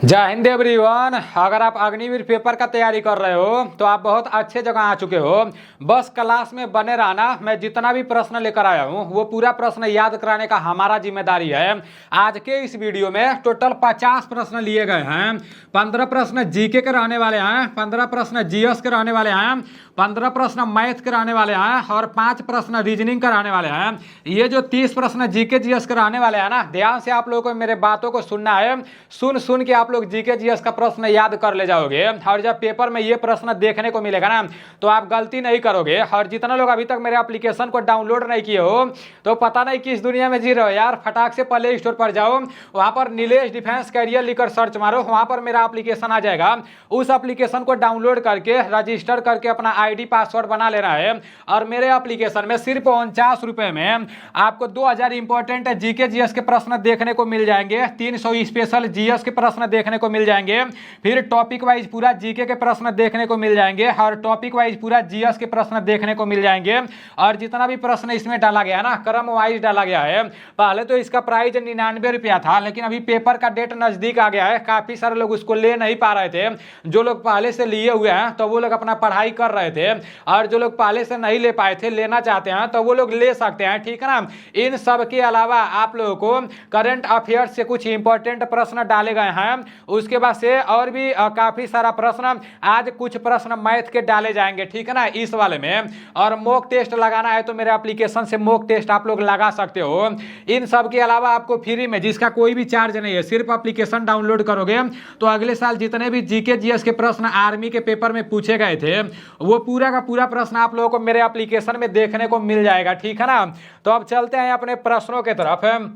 जय हिंद एवरीवन। अगर आप अग्निवीर पेपर का तैयारी कर रहे हो तो आप बहुत अच्छे जगह आ चुके हो। बस क्लास में बने रहना। मैं जितना भी प्रश्न लेकर आया हूँ वो पूरा प्रश्न याद कराने का हमारा जिम्मेदारी है। आज के इस वीडियो में टोटल 50 प्रश्न लिए गए हैं। 15 प्रश्न जीके के रहने वाले हैं, 15 प्रश्न जीएस के रहने वाले हैं, 15 प्रश्न मैथ के रहने वाले हैं और 5 प्रश्न रीजनिंग के रहने वाले हैं। ये जो 30 प्रश्न जीके जीएस के रहने वाले हैं ना, ध्यान से आप लोगों को मेरे बातों को सुनना है। सुन सुन के आप लोग जीके जीएस का प्रश्न याद कर ले जाओगे और जब पेपर में ये प्रश्न देखने को मिलेगा ना तो आप गलती नहीं करोगे। और जितना लोग अभी तक मेरे एप्लीकेशन को डाउनलोड नहीं किए हो तो पता नहीं किस दुनिया में जी रहे हो यार। फटाक से प्ले स्टोर पर जाओ, वहां पर नीलेश डिफेंस कैरियर लिखकर सर्च मारो, वहां पर मेरा एप्लीकेशन आ जाएगा। उस एप्लीकेशन को डाउनलोड करके रजिस्टर करके अपना आईडी पासवर्ड बना लेना है और मेरे एप्लीकेशन में सिर्फ 49 रुपए में आपको 2000 इंपॉर्टेंट जीके जीएस के प्रश्न देखने को मिल जाएंगे, 300 स्पेशल जीएस के प्रश्न देखने को मिल जाएंगे, फिर टॉपिक वाइज पूरा जीके के प्रश्न देखने को मिल जाएंगे और टॉपिक वाइज पूरा जीएस के प्रश्न देखने को मिल जाएंगे। और जितना भी प्रश्न इसमें डाला गया ना क्रम वाइज डाला गया है। पहले तो इसका प्राइस 99 रुपया था, लेकिन अभी पेपर का डेट नजदीक आ गया है, काफी सारे लोग उसको ले नहीं पा रहे थे। जो लोग पहले से लिए हुए हैं तो वो लोग अपना पढ़ाई कर रहे थे और जो लोग पहले से नहीं ले पाए थे, लेना चाहते हैं तो वो लोग ले सकते हैं, ठीक है ना। इन सब के अलावा आप लोगों को करंट अफेयर्स से कुछ इंपॉर्टेंट प्रश्न डाले गए हैं। उसके बाद से और भी काफी सारा प्रश्न, आज कुछ प्रश्न मैथ के डाले जाएंगे, ठीक है ना, इस वाले में। और मॉक टेस्ट लगाना है तो मेरे एप्लीकेशन से मॉक टेस्ट आप लोग लगा सकते हो। इन सब के अलावा आपको फ्री में, जिसका कोई भी चार्ज नहीं है, सिर्फ एप्लीकेशन डाउनलोड करोगे तो अगले साल जितने भी जीके जीएस के प्रश्न आर्मी के पेपर में पूछे गए थे वो पूरा का पूरा प्रश्न आप लोगों को मेरे एप्लीकेशन में देखने को मिल जाएगा, ठीक है ना। तो अब चलते हैं अपने प्रश्नों की तरफ।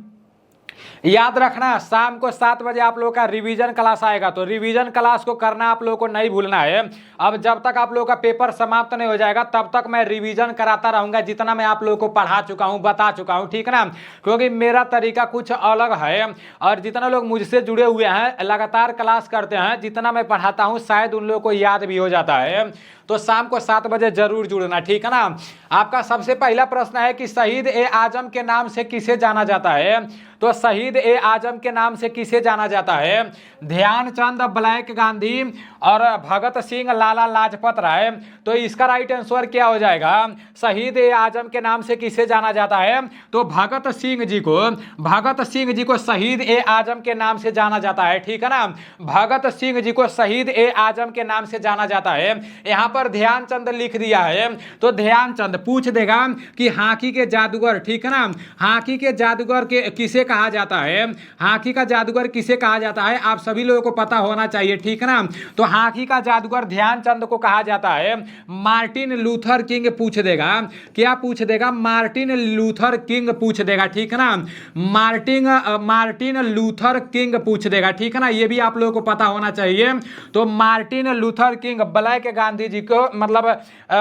याद रखना, शाम को 7 बजे आप लोगों का रिवीजन क्लास आएगा, तो रिवीजन क्लास को करना आप लोगों को नहीं भूलना है। अब जब तक आप लोगों का पेपर समाप्त नहीं हो जाएगा तब तक मैं रिवीजन कराता रहूंगा, जितना मैं आप लोगों को पढ़ा चुका हूं, बता चुका हूं, ठीक है ना। क्योंकि मेरा तरीका कुछ अलग है और जितना लोग मुझसे जुड़े हुए हैं, लगातार क्लास करते हैं, जितना मैं पढ़ाता हूं शायद उन लोगों को याद भी हो जाता है। तो शाम को 7 बजे जरूर जुड़ना, ठीक है ना। आपका सबसे पहला प्रश्न है कि शहीद ए आजम के नाम से किसे जाना जाता है। तो शहीद ए आजम के नाम से किसे जाना जाता है? ध्यानचंद, ब्लैक गांधी और भगत सिंह, लाला लाजपत राय। तो इसका राइट आंसर क्या हो जाएगा? शहीद ए आजम के नाम से किसे जाना जाता है? तो भगत सिंह जी को शहीद ए आजम के नाम से जाना जाता है, ठीक है ना। भगत सिंह जी को शहीद ए आजम के नाम से जाना जाता है। यहाँ पर ध्यानचंद लिख दिया है तो ध्यानचंद पूछ देगा कि हॉकी के जादूगर, ठीक है ना, हॉकी के जादूगर के किसे कहा जाता है? हॉकी का जादूगर किसे कहा जाता है आप सभी लोगों को पता होना चाहिए, ठीक है ना। तो हॉकी का जादूगर ध्यानचंद को कहा जाता है मार्टिन लूथर किंग पूछ देगा। क्या पूछ देगा? मार्टिन लूथर किंग पूछ देगा, ठीक है ना। मार्टिन लूथर किंग पूछ देगा, ठीक है ना। ये भी आप लोगों को पता होना चाहिए। तो Martin Luther King, black Gandhi ji को मतलब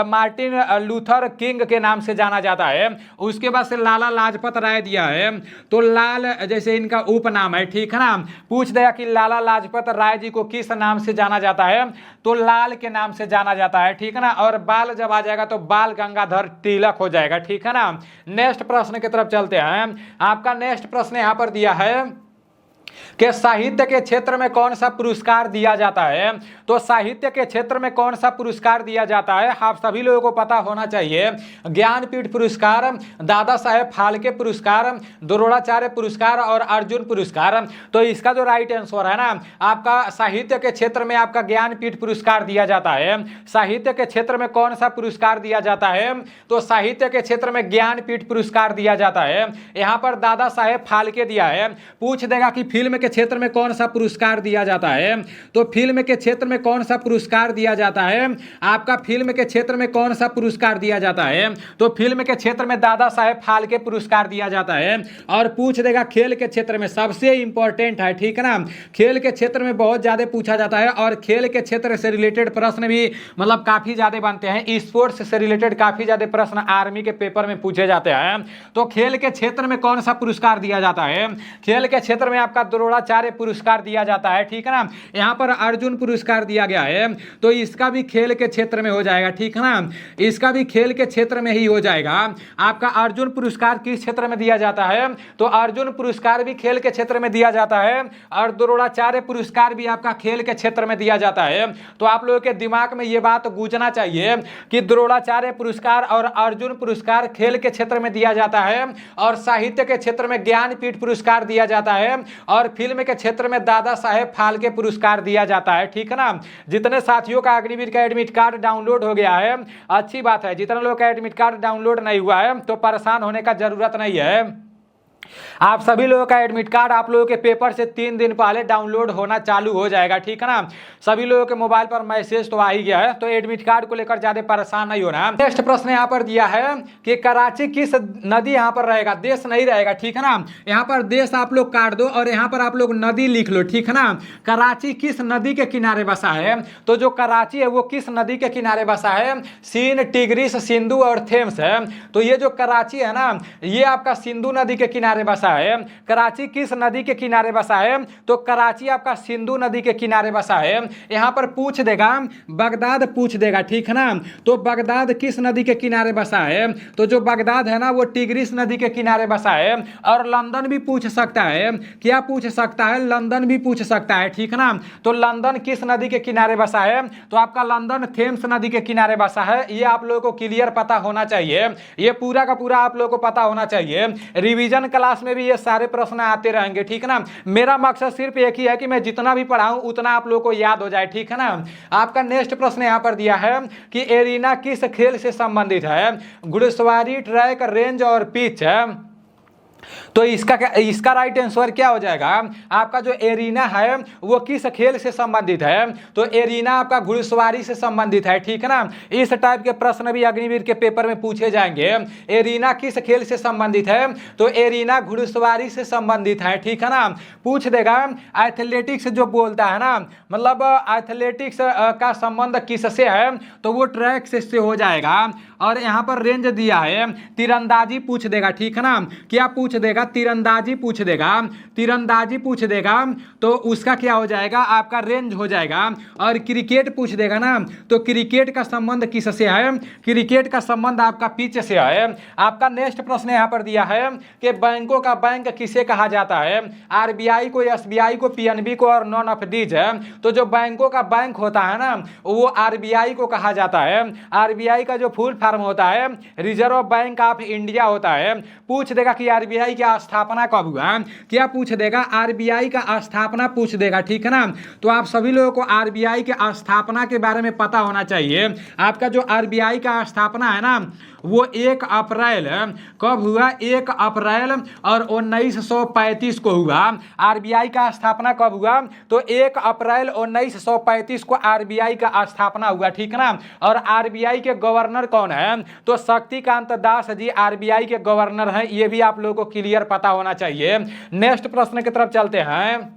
मार्टिन लूथर किंग के नाम से जाना जाता है। उसके बाद से लाला लाजपत राय दिया है तो लाल जैसे इनका उपनाम है, ठीक है ना। पूछ देगा कि लाला लाजपत राय जी को किस नाम से जाना जाता है, तो लाल के नाम से जाना जाता है, ठीक है ना। और बाल जब आ जाएगा तो बाल गंगाधर तिलक हो जाएगा, ठीक है ना। नेक्स्ट प्रश्न की तरफ चलते हैं। आपका नेक्स्ट प्रश्न यहां पर दिया है कि साहित्य के क्षेत्र में कौन सा पुरस्कार दिया जाता है। तो साहित्य के क्षेत्र में कौन सा पुरस्कार दिया जाता है आप सभी लोगों को पता होना चाहिए। ज्ञानपीठ पुरस्कार, दादा साहेब फाल्के पुरस्कार, द्रोणाचार्य पुरस्कार और अर्जुन पुरस्कार। तो इसका जो राइट आंसर है ना, आपका साहित्य के क्षेत्र में आपका ज्ञानपीठ पुरस्कार दिया जाता है। साहित्य के क्षेत्र में कौन सा पुरस्कार दिया जाता है? तो साहित्य के क्षेत्र में ज्ञानपीठ पुरस्कार दिया जाता है। यहाँ पर दादा साहेब फाल्के दिया है। पूछ देगा कि फिल्म के क्षेत्र में कौन सा पुरस्कार दिया जाता है। तो फिल्म के क्षेत्र में कौन सा पुरस्कार दिया जाता है? आपका फिल्म के क्षेत्र में कौन सा पुरस्कार दिया जाता है? तो फिल्म के क्षेत्र में दादा साहेब फाल्के पुरस्कार दिया जाता है। और पूछ देगा खेल के क्षेत्र में, सबसे इंपॉर्टेंट है, ठीक है ना। खेल के क्षेत्र में बहुत ज्यादा पूछा जाता है और खेल के क्षेत्र से रिलेटेड प्रश्न भी मतलब काफी ज्यादा बनते हैं। स्पोर्ट्स से रिलेटेड काफी ज्यादा प्रश्न आर्मी के पेपर में पूछे जाते हैं। तो खेल के क्षेत्र में कौन सा पुरस्कार दिया जाता है? खेल के क्षेत्र में आपका द्रोणाचार्य पुरस्कार दिया जाता है, ठीक है ना। यहाँ पर अर्जुन पुरस्कार दिया गया है, तो इसका भी खेल के क्षेत्र में हो जाएगा, ठीक है ना, इसका भी खेल के क्षेत्र में ही हो जाएगा। आपका अर्जुन पुरस्कार किस क्षेत्र में दिया जाता है, तो अर्जुन पुरस्कार भी खेल के क्षेत्र में दिया जाता है और द्रोणाचार्य पुरस्कार भी आपका खेल के क्षेत्र में दिया जाता है। तो आप लोगों के दिमाग में यह बात गूंजना चाहिए कि द्रोणाचार्य पुरस्कार और अर्जुन पुरस्कार खेल के क्षेत्र में दिया जाता है और साहित्य के क्षेत्र में ज्ञानपीठ पुरस्कार दिया जाता है और फिल्म के क्षेत्र में दादा साहेब फाल्के पुरस्कार दिया जाता है, ठीक है ना। जितने साथियों का अग्निवीर का एडमिट कार्ड डाउनलोड हो गया है, अच्छी बात है। जितने लोग का एडमिट कार्ड डाउनलोड नहीं हुआ है तो परेशान होने का जरूरत नहीं है। आप सभी लोगों का एडमिट कार्ड आप लोगों के पेपर से 3 दिन पहले डाउनलोड होना चालू हो जाएगा, ठीक है ना। सभी लोगों के मोबाइल पर मैसेज तो आ ही गया है, तो एडमिट कार्ड को लेकर ज्यादा परेशान नहीं होना। नेक्स्ट प्रश्न यहाँ पर दिया है कि कराची किस नदी यहाँ पर रहेगा, देश नहीं रहेगा, ठीक है ना। यहाँ पर देश आप लोग काट दो और यहाँ पर आप लोग नदी लिख लो, ठीक है ना। कराची किस नदी के किनारे बसा है, तो जो कराची है वो किस नदी के किनारे बसा है, सीन, टिग्रिस, सिंधु और थेम्स है। तो ये जो कराची है ना, ये आपका सिंधु नदी के किनारे बसा है। कराची किस नदी के किनारे बसा है, तो कराची आपका सिंधु नदी के किनारे बसा है। यहां पर पूछ देगा, बगदाद पूछ देगा, ठीक है ना। तो बगदाद किस नदी के किनारे बसा है, तो जो बगदाद है ना वो टिग्रिस नदी के किनारे बसा है। और लंदन भी पूछ सकता है, क्या पूछ सकता है, लंदन भी पूछ सकता है, ठीक है ना। तो लंदन किस नदी के किनारे बसा है, तो आपका लंदन थेम्स नदी के किनारे बसा है। ये आप लोगों को क्लियर पता होना चाहिए, ये पूरा का पूरा आप लोगों को पता होना चाहिए। रिवीजन क्लास में भी ये सारे प्रश्न आते रहेंगे, ठीक है ना। मेरा मकसद सिर्फ एक ही है कि मैं जितना भी पढ़ाऊं उतना आप लोगों को याद हो जाए, ठीक है ना। आपका नेक्स्ट प्रश्न यहां पर दिया है कि एरिना किस खेल से संबंधित है, घुड़सवारी, ट्रैक, रेंज और पिच है। तो इसका राइट आंसर क्या हो जाएगा, आपका जो एरिना है वो किस खेल से संबंधित है, तो एरिना आपका घुड़सवारी से संबंधित है, ठीक है ना। इस टाइप के प्रश्न भी अग्निवीर के पेपर में पूछे जाएंगे। एरिना किस खेल से संबंधित है, तो एरिना घुड़सवारी से संबंधित है, ठीक है ना। पूछ देगा एथलेटिक्स जो बोलता है ना, मतलब एथलेटिक्स का संबंध किससे है, तो वो ट्रैक से हो जाएगा। और यहाँ पर रेंज दिया है, तीरंदाजी पूछ देगा, ठीक है ना। क्या पूछ देगा, तीरंदाजी पूछ देगा, तीरंदाजी पूछ देगा तो उसका क्या हो जाएगा, आपका रेंज हो जाएगा। और क्रिकेट पूछ देगा ना, तो क्रिकेट का संबंध किससे है, क्रिकेट का संबंध आपका पिच से है। आपका नेक्स्ट प्रश्न यहाँ पर दिया है कि बैंकों का बैंक किसे कहा जाता है, आरबीआई को, एसबीआई को, पीएनबी को और नॉन ऑफ दीज है। तो जो बैंकों का बैंक होता है ना वो आरबीआई को कहा जाता है। आरबीआई का जो फुल फॉर्म होता है रिजर्व बैंक ऑफ इंडिया होता है। पूछ देगा कि आरबीआई की स्थापना कब हुआ, क्या पूछ देगा, आरबीआई का स्थापना पूछ देगा, ठीक है ना। तो आप सभी लोगों को आरबीआई के स्थापना के बारे में पता होना चाहिए। आपका जो आरबीआई का स्थापना है ना वो 1 अप्रैल कब हुआ, 1 अप्रैल और 1935 को हुआ। आरबीआई का स्थापना कब हुआ, तो 1 अप्रैल 1935 को आरबीआई का स्थापना हुआ, ठीक है ना। और आरबीआई के गवर्नर कौन है, तो शक्तिकांत दास जी आरबीआई के गवर्नर हैं। ये भी आप लोगों को क्लियर पता होना चाहिए। नेक्स्ट प्रश्न की तरफ चलते हैं।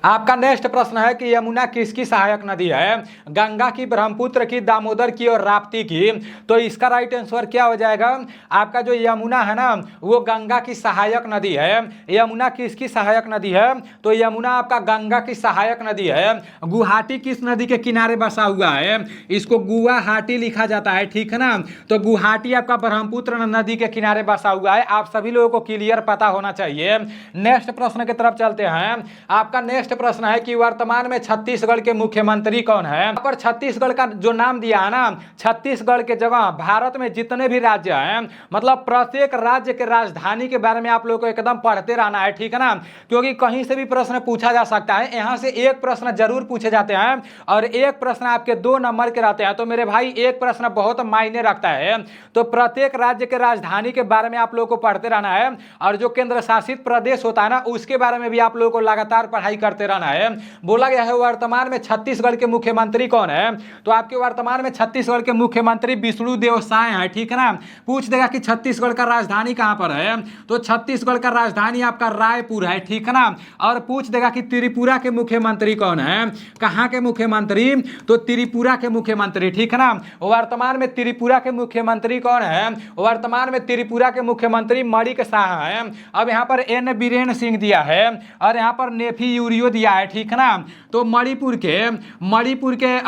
आपका नेक्स्ट प्रश्न है कि यमुना किसकी सहायक नदी है, गंगा की, ब्रह्मपुत्र की, दामोदर की और राप्ती की। तो इसका राइट आंसर क्या हो जाएगा, आपका जो यमुना है ना वो गंगा की सहायक नदी है। यमुना किसकी सहायक नदी है, तो यमुना आपका गंगा की सहायक नदी है। गुवाहाटी किस नदी के किनारे बसा हुआ है, इसको गुवाहाटी लिखा जाता है, ठीक है ना। तो गुवाहाटी आपका ब्रह्मपुत्र नदी के किनारे बसा हुआ है। आप सभी लोगों को क्लियर पता होना चाहिए। नेक्स्ट प्रश्न की तरफ चलते हैं। आपका नेक्स्ट प्रश्न है कि वर्तमान में छत्तीसगढ़ के मुख्यमंत्री कौन है। यहाँ पर छत्तीसगढ़ का जो नाम दिया है ना, छत्तीसगढ़ के जगह भारत में जितने भी राज्य हैं, मतलब प्रत्येक राज्य के राजधानी के बारे में आप लोगों को एकदम पढ़ते रहना है, ठीक है ना। क्योंकि कहीं से भी प्रश्न पूछा जा सकता है। यहाँ से एक प्रश्न जरूर पूछे जाते हैं और एक प्रश्न आपके 2 नंबर के रहते हैं। तो मेरे भाई एक प्रश्न बहुत मायने रखता है। तो प्रत्येक राज्य के राजधानी के बारे में आप लोगों को पढ़ते रहना है और जो केंद्र शासित प्रदेश होता है ना उसके बारे में भी आप लोगों को लगातार पढ़ाई करते करते रहना है। बोला गया है वर्तमान में छत्तीसगढ़ के मुख्यमंत्री कौन है, तो आपके वर्तमान में छत्तीसगढ़ के मुख्यमंत्री विष्णुदेव साय हैं, ठीक है ना। पूछ देगा कि छत्तीसगढ़ का राजधानी कहां पर है, तो छत्तीसगढ़ का राजधानी आपका रायपुर है, ठीक है ना। और पूछ देगा कि त्रिपुरा के मुख्यमंत्री कौन है, कहां के मुख्यमंत्री, तो त्रिपुरा के मुख्यमंत्री, ठीक है ना। वर्तमान में त्रिपुरा के मुख्यमंत्री कौन है, वर्तमान में त्रिपुरा के मुख्यमंत्री मणिक शाह हैं। अब यहाँ पर एन बीरेन सिंह दिया है और यहाँ पर नेफी यूरियो दिया है, ठीक है ना। तो मणिपुर के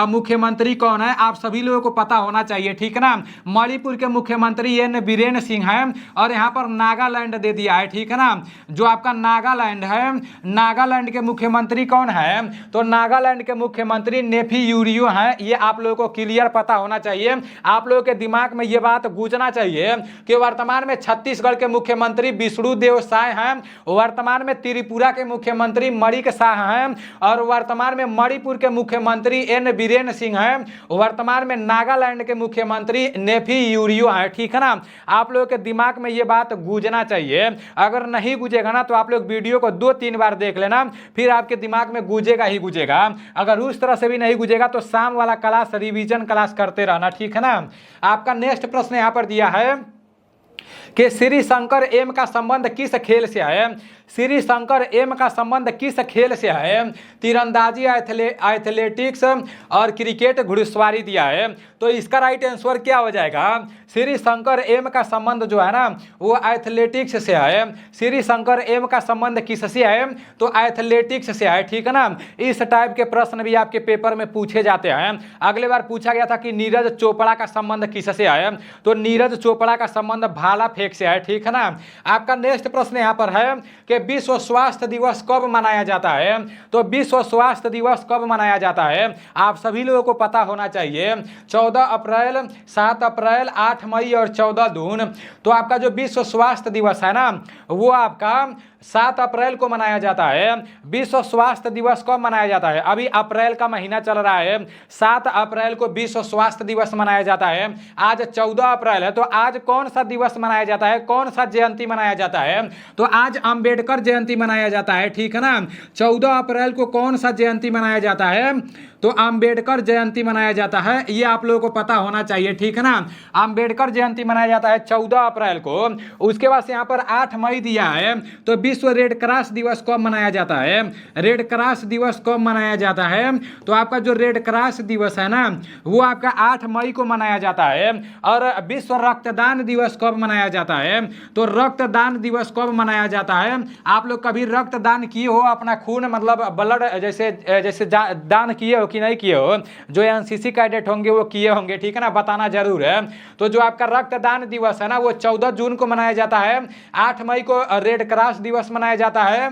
मुख्यमंत्री कौन है, आप सभी लोगों को पता होना चाहिए, ठीक है ना। मणिपुर के मुख्यमंत्री एन बीरेन सिंह हैं और यहाँ पर नागालैंड दे दिया है, ठीक है ना। जो आपका नागालैंड है, नागालैंड के मुख्यमंत्री कौन है, तो नागालैंड के मुख्यमंत्री नेफी यूरियो हैं। ये आप लोगों को क्लियर पता होना चाहिए, आप लोगों के दिमाग में ये बात गूंजना चाहिए कि वर्तमान में छत्तीसगढ़ के मुख्यमंत्री विष्णुदेव साय हैं, वर्तमान में त्रिपुरा के मुख्यमंत्री मणिक शाह हैं और वर्तमान में मणिपुर के मुख्यमंत्री एन बीरेन सिंह हैं, वर्तमान में नागालैंड के मुख्यमंत्री नेफी यूरियो हैं, ठीक है ना। आप लोगों के दिमाग में ये बात गूंजना चाहिए, अगर नहीं गूंजेगा ना तो आप लोग वीडियो को 2-3 बार देख लेना, फिर आपके दिमाग में गूंजेगा ही गूंजेगा। अगर उस तरह से भी नहीं गूंजेगा तो शाम वाला क्लास रिवीजन क्लास करते रहना, ठीक है ना। आपका नेक्स्ट प्रश्न यहाँ पर दिया है कि श्री शंकर एम का संबंध किस खेल से है, श्री शंकर एम का संबंध किस खेल से है, तीरंदाजी, एथलेटिक्स और क्रिकेट, घुड़सवारी दिया है। तो इसका राइट आंसर क्या हो जाएगा, श्री शंकर एम का संबंध जो है ना वो एथलेटिक्स से है। श्री शंकर एम का संबंध किससे है, तो एथलेटिक्स से है, ठीक है ना। इस टाइप के प्रश्न भी आपके पेपर में पूछे जाते हैं। अगले बार पूछा गया था कि नीरज चोपड़ा का संबंध किससे है, तो नीरज चोपड़ा का संबंध भाला फेंक से है, ठीक है ना। आपका नेक्स्ट प्रश्न यहाँ पर है कि विश्व स्वास्थ्य दिवस कब मनाया जाता है, तो विश्व स्वास्थ्य दिवस कब मनाया जाता है, आप सभी लोगों को पता होना चाहिए। 14 अप्रैल, 7 अप्रैल, 8 मई और 14 जून। तो आपका जो विश्व स्वास्थ्य दिवस है ना वो आपका 7 अप्रैल को मनाया जाता है। विश्व स्वास्थ्य दिवस कब मनाया जाता है, अभी अप्रैल का महीना चल रहा है, 7 अप्रैल को विश्व स्वास्थ्य दिवस मनाया जाता है। आज 14 अप्रैल है, तो आज कौन सा दिवस मनाया जाता है, कौन सा जयंती मनाया जाता है, तो आज अंबेडकर जयंती मनाया जाता है, ठीक है ना। 14 अप्रैल को कौन सा जयंती मनाया जाता है, तो अंबेडकर जयंती मनाया जाता है। ये आप लोगों को पता होना चाहिए, ठीक है ना। अंबेडकर जयंती मनाया जाता है 14 अप्रैल को। उसके बाद यहाँ पर 8 मई दिया है, तो विश्व रेड क्रॉस दिवस कब मनाया जाता है, रेड क्रॉस दिवस कब मनाया जाता है, तो आपका जो रेड क्रॉस दिवस है ना वो आपका 8 मई को मनाया जाता है। और विश्व रक्तदान दिवस कब मनाया जाता है, तो रक्तदान दिवस कब मनाया जाता है। आप लोग कभी रक्तदान किए हो, अपना खून मतलब ब्लड जैसे दान किए हो कि नहीं किए हो, जो एनसीसी कैडेट होंगे वो किए होंगे, ठीक है ना, बताना जरूर है। तो जो आपका रक्तदान दिवस है ना वो 14 जून को मनाया जाता है। 8 मई को रेड क्रॉस दिवस मनाया जाता है,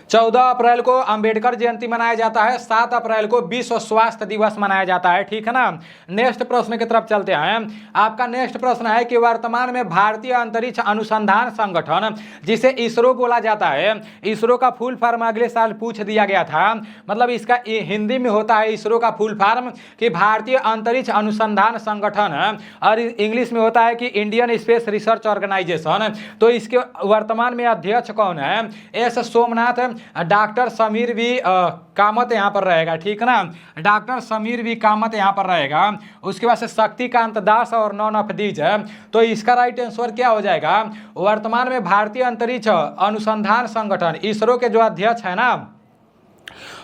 14 अप्रैल को अंबेडकर जयंती मनाया जाता है, 7 अप्रैल को विश्व स्वास्थ्य दिवस मनाया जाता है, ठीक है ना। नेक्स्ट प्रश्न की तरफ चलते हैं। आपका नेक्स्ट प्रश्न है कि वर्तमान में भारतीय अंतरिक्ष अनुसंधान संगठन जिसे इसरो बोला जाता है, इसरो का फुल फॉर्म अगले साल पूछ दिया गया था, मतलब इसका हिंदी में होता है इसरो का फुल फॉर्म कि भारतीय अंतरिक्ष अनुसंधान संगठन, और इंग्लिश में होता है कि इंडियन स्पेस रिसर्च ऑर्गेनाइजेशन। तो इसके वर्तमान में अध्यक्ष कौन है, S Somnath, doctor Sameer V Kamat यहाँ पर रहेगा, ठीक है ना, डॉक्टर समीर वी कामत यहाँ पर रहेगा। उसके बाद से शक्तिकांत दास और नॉन ऑफ दीज है। तो इसका राइट आंसर क्या हो जाएगा, वर्तमान में भारतीय अंतरिक्ष अनुसंधान संगठन इसरो के जो अध्यक्ष है ना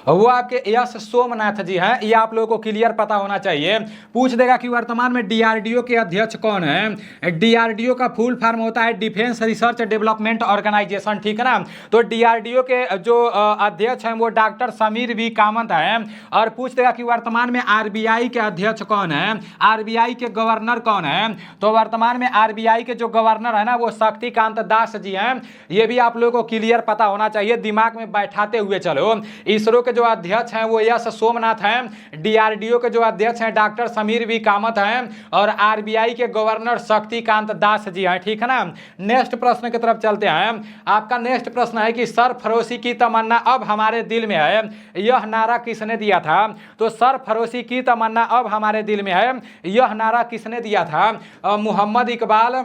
वो आपके एस सोमनाथ जी हैं। ये आप लोगों को क्लियर पता होना चाहिए। पूछ देगा कि वर्तमान में डीआरडीओ के अध्यक्ष कौन है, डीआरडीओ का फुल फॉर्म होता है डिफेंस रिसर्च डेवलपमेंट ऑर्गेनाइजेशन, ठीक है ना। तो डीआरडीओ के जो अध्यक्ष हैं वो डॉक्टर समीर वी कामत हैं। और पूछ देगा कि वर्तमान में आरबीआई के अध्यक्ष कौन है, आरबीआई के गवर्नर कौन है, तो वर्तमान में आरबीआई के जो गवर्नर है ना वो शक्तिकांत दास जी हैं। ये भी आप लोगों को क्लियर पता होना चाहिए, दिमाग में बैठाते हुए चलो। इसरो जो अध्यक्ष हैं वो एस सोमनाथ हैं, डीआरडीओ के जो अध्यक्ष हैं डॉक्टर समीर वी कामत हैं, और आरबीआई के गवर्नर शक्तिकांत दास जी हैं, ठीक है ना। नेक्स्ट प्रश्न की तरफ चलते हैं। आपका नेक्स्ट प्रश्न है कि सरफरोशी की तमन्ना अब हमारे दिल में है, यह नारा किसने दिया था, तो सरफरोशी की तमन्ना अब हमारे दिल में है, यह नारा किसने दिया था, मोहम्मद इकबाल,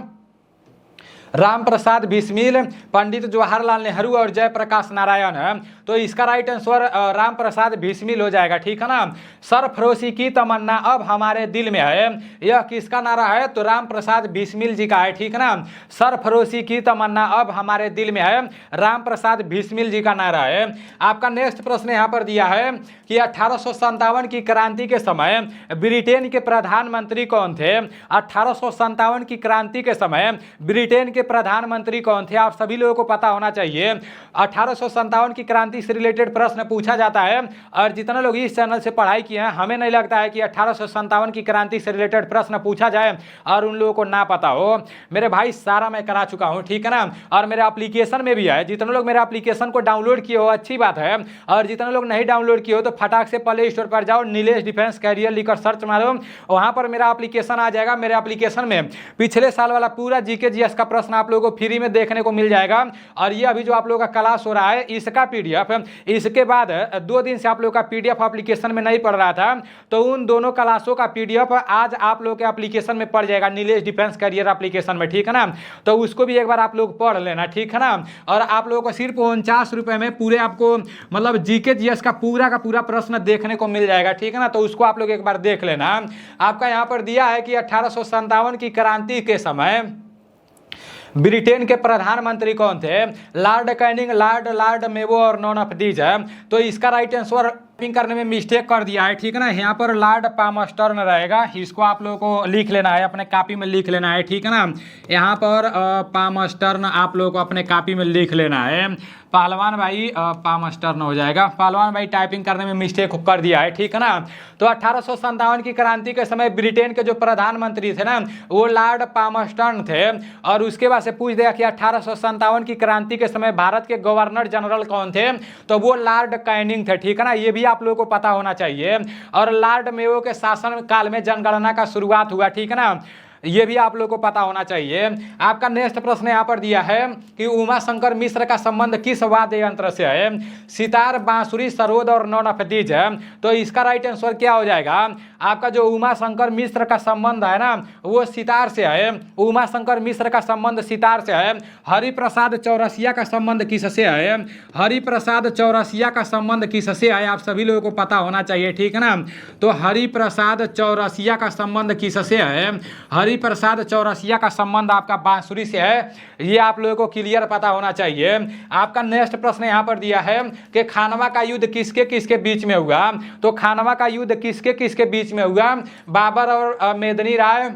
राम प्रसाद बिस्मिल, पंडित जवाहरलाल नेहरू और जयप्रकाश नारायण है। तो इसका राइट आंसर राम प्रसाद बिस्मिल हो जाएगा, ठीक है ना। सरफरोशी की तमन्ना अब हमारे दिल में है, यह किसका नारा है? तो राम प्रसाद बिस्मिल जी का है, ठीक है ना। सरफरोशी की तमन्ना अब हमारे दिल में है, राम प्रसाद बिस्मिल जी का नारा है। आपका नेक्स्ट प्रश्न यहाँ पर दिया है कि 1857 की क्रांति के समय ब्रिटेन के प्रधानमंत्री कौन थे? 1857 की क्रांति के समय ब्रिटेन के प्रधानमंत्री कौन थे? आप सभी लोगों को पता होना चाहिए। 1857 की क्रांति से रिलेटेड प्रश्न पूछा जाता है और जितने लोग इस चैनल से पढ़ाई किए हैं, हमें नहीं लगता है कि 1857 की क्रांति से रिलेटेड प्रश्न पूछा जाए और उन लोगों को ना पता हो। मेरे भाई सारा मैं करा चुका हूं, ठीक है ना। और मेरे एप्लीकेशन में भी है, जितने लोग मेरे एप्लीकेशन को डाउनलोड किए हो अच्छी बात है, और जितने लोग नहीं डाउनलोड किए हो तो फटाक से प्ले स्टोर पर जाओ, नीलेश डिफेंस कैरियर लिखकर सर्च मारो, वहां पर मेरा एप्लीकेशन आ जाएगा। मेरे एप्लीकेशन में पिछले साल वाला पूरा जीके जीएस का प्रश्न आप लोगों को फ्री में देखने को मिल जाएगा। और ये अभी जो आप लोगों का क्लास हो रहा है इसका पीडीएफ, इसके बाद 2 दिन से आप लोगों का पीडीएफ एप्लीकेशन में नहीं पड़ रहा था, तो उन दोनों क्लासों का पीडीएफ आज आप लोगों के एप्लीकेशन में पड़ जाएगा, नीलेश डिफेंस कैरियर एप्लीकेशन में, ठीक है ना। तो उसको भी एक बार आप लोग पढ़ लेना, ठीक है ना। और आप लोगों को सिर्फ 49 रुपए में पूरे आपको मतलब जीके जीएस का पूरा प्रश्न देखने को मिल जाएगा, ठीक है ना। तो उसको आप लोग एक बार देख लेना। आपका यहाँ पर दिया है कि 1857 की क्रांति के समय ब्रिटेन के प्रधानमंत्री कौन थे? लॉर्ड कैनिंग, लॉर्ड मेवो और नॉन ऑफ दीज है। तो इसका राइट आंसर करने में मिस्टेक कर दिया है, ठीक है ना। यहाँ पर लॉर्ड पामस्टर्न रहेगा, इसको आप लोगों को लिख लेना है, अपने कॉपी में लिख लेना है, ठीक है ना। यहाँ पर पामस्टर्न आप लोगों को अपने कॉपी में लिख लेना है। पहलवान भाई पामस्टर्न हो जाएगा, पहलवान भाई टाइपिंग करने में मिस्टेक कर दिया है, ठीक है ना। तो 1857 की क्रांति के समय ब्रिटेन के जो प्रधानमंत्री थे ना वो लॉर्ड पामस्टर्न थे। और उसके बाद से पूछ दिया कि 1857 की क्रांति के समय भारत के गवर्नर जनरल कौन थे? तो वो लॉर्ड कैनिंग थे, ठीक है ना। ये भी आप लोगों को पता होना चाहिए। और लॉर्ड मेयो के शासन काल में जनगणना का शुरुआत हुआ, ठीक है ना। ये भी आप लोगों को पता होना चाहिए। आपका नेक्स्ट प्रश्न यहाँ पर दिया है कि उमा शंकर मिश्र का संबंध किस वाद्य यंत्र से है? सितार, बांसुरी, सरोद और नॉन ऑफ दीज है। तो इसका राइट आंसर क्या हो जाएगा? आपका जो उमा शंकर मिश्र का संबंध है ना वो सितार से है। उमा शंकर मिश्र का संबंध सितार से है। हरिप्रसाद चौरसिया का संबंध किससे है? हरिप्रसाद चौरसिया का संबंध किससे है? आप सभी लोगों को पता होना चाहिए, ठीक है ना। तो हरिप्रसाद चौरसिया का संबंध किससे है? हरिप्रसाद चौरसिया का संबंध आपका बांसुरी से है। ये आप लोगों को क्लियर पता होना चाहिए। आपका नेक्स्ट प्रश्न यहाँ पर दिया है कि खानवा का युद्ध किसके किसके बीच में हुआ? तो खानवा का युद्ध किसके किसके बीच में हुआ? बाबर और मेदिनी राय,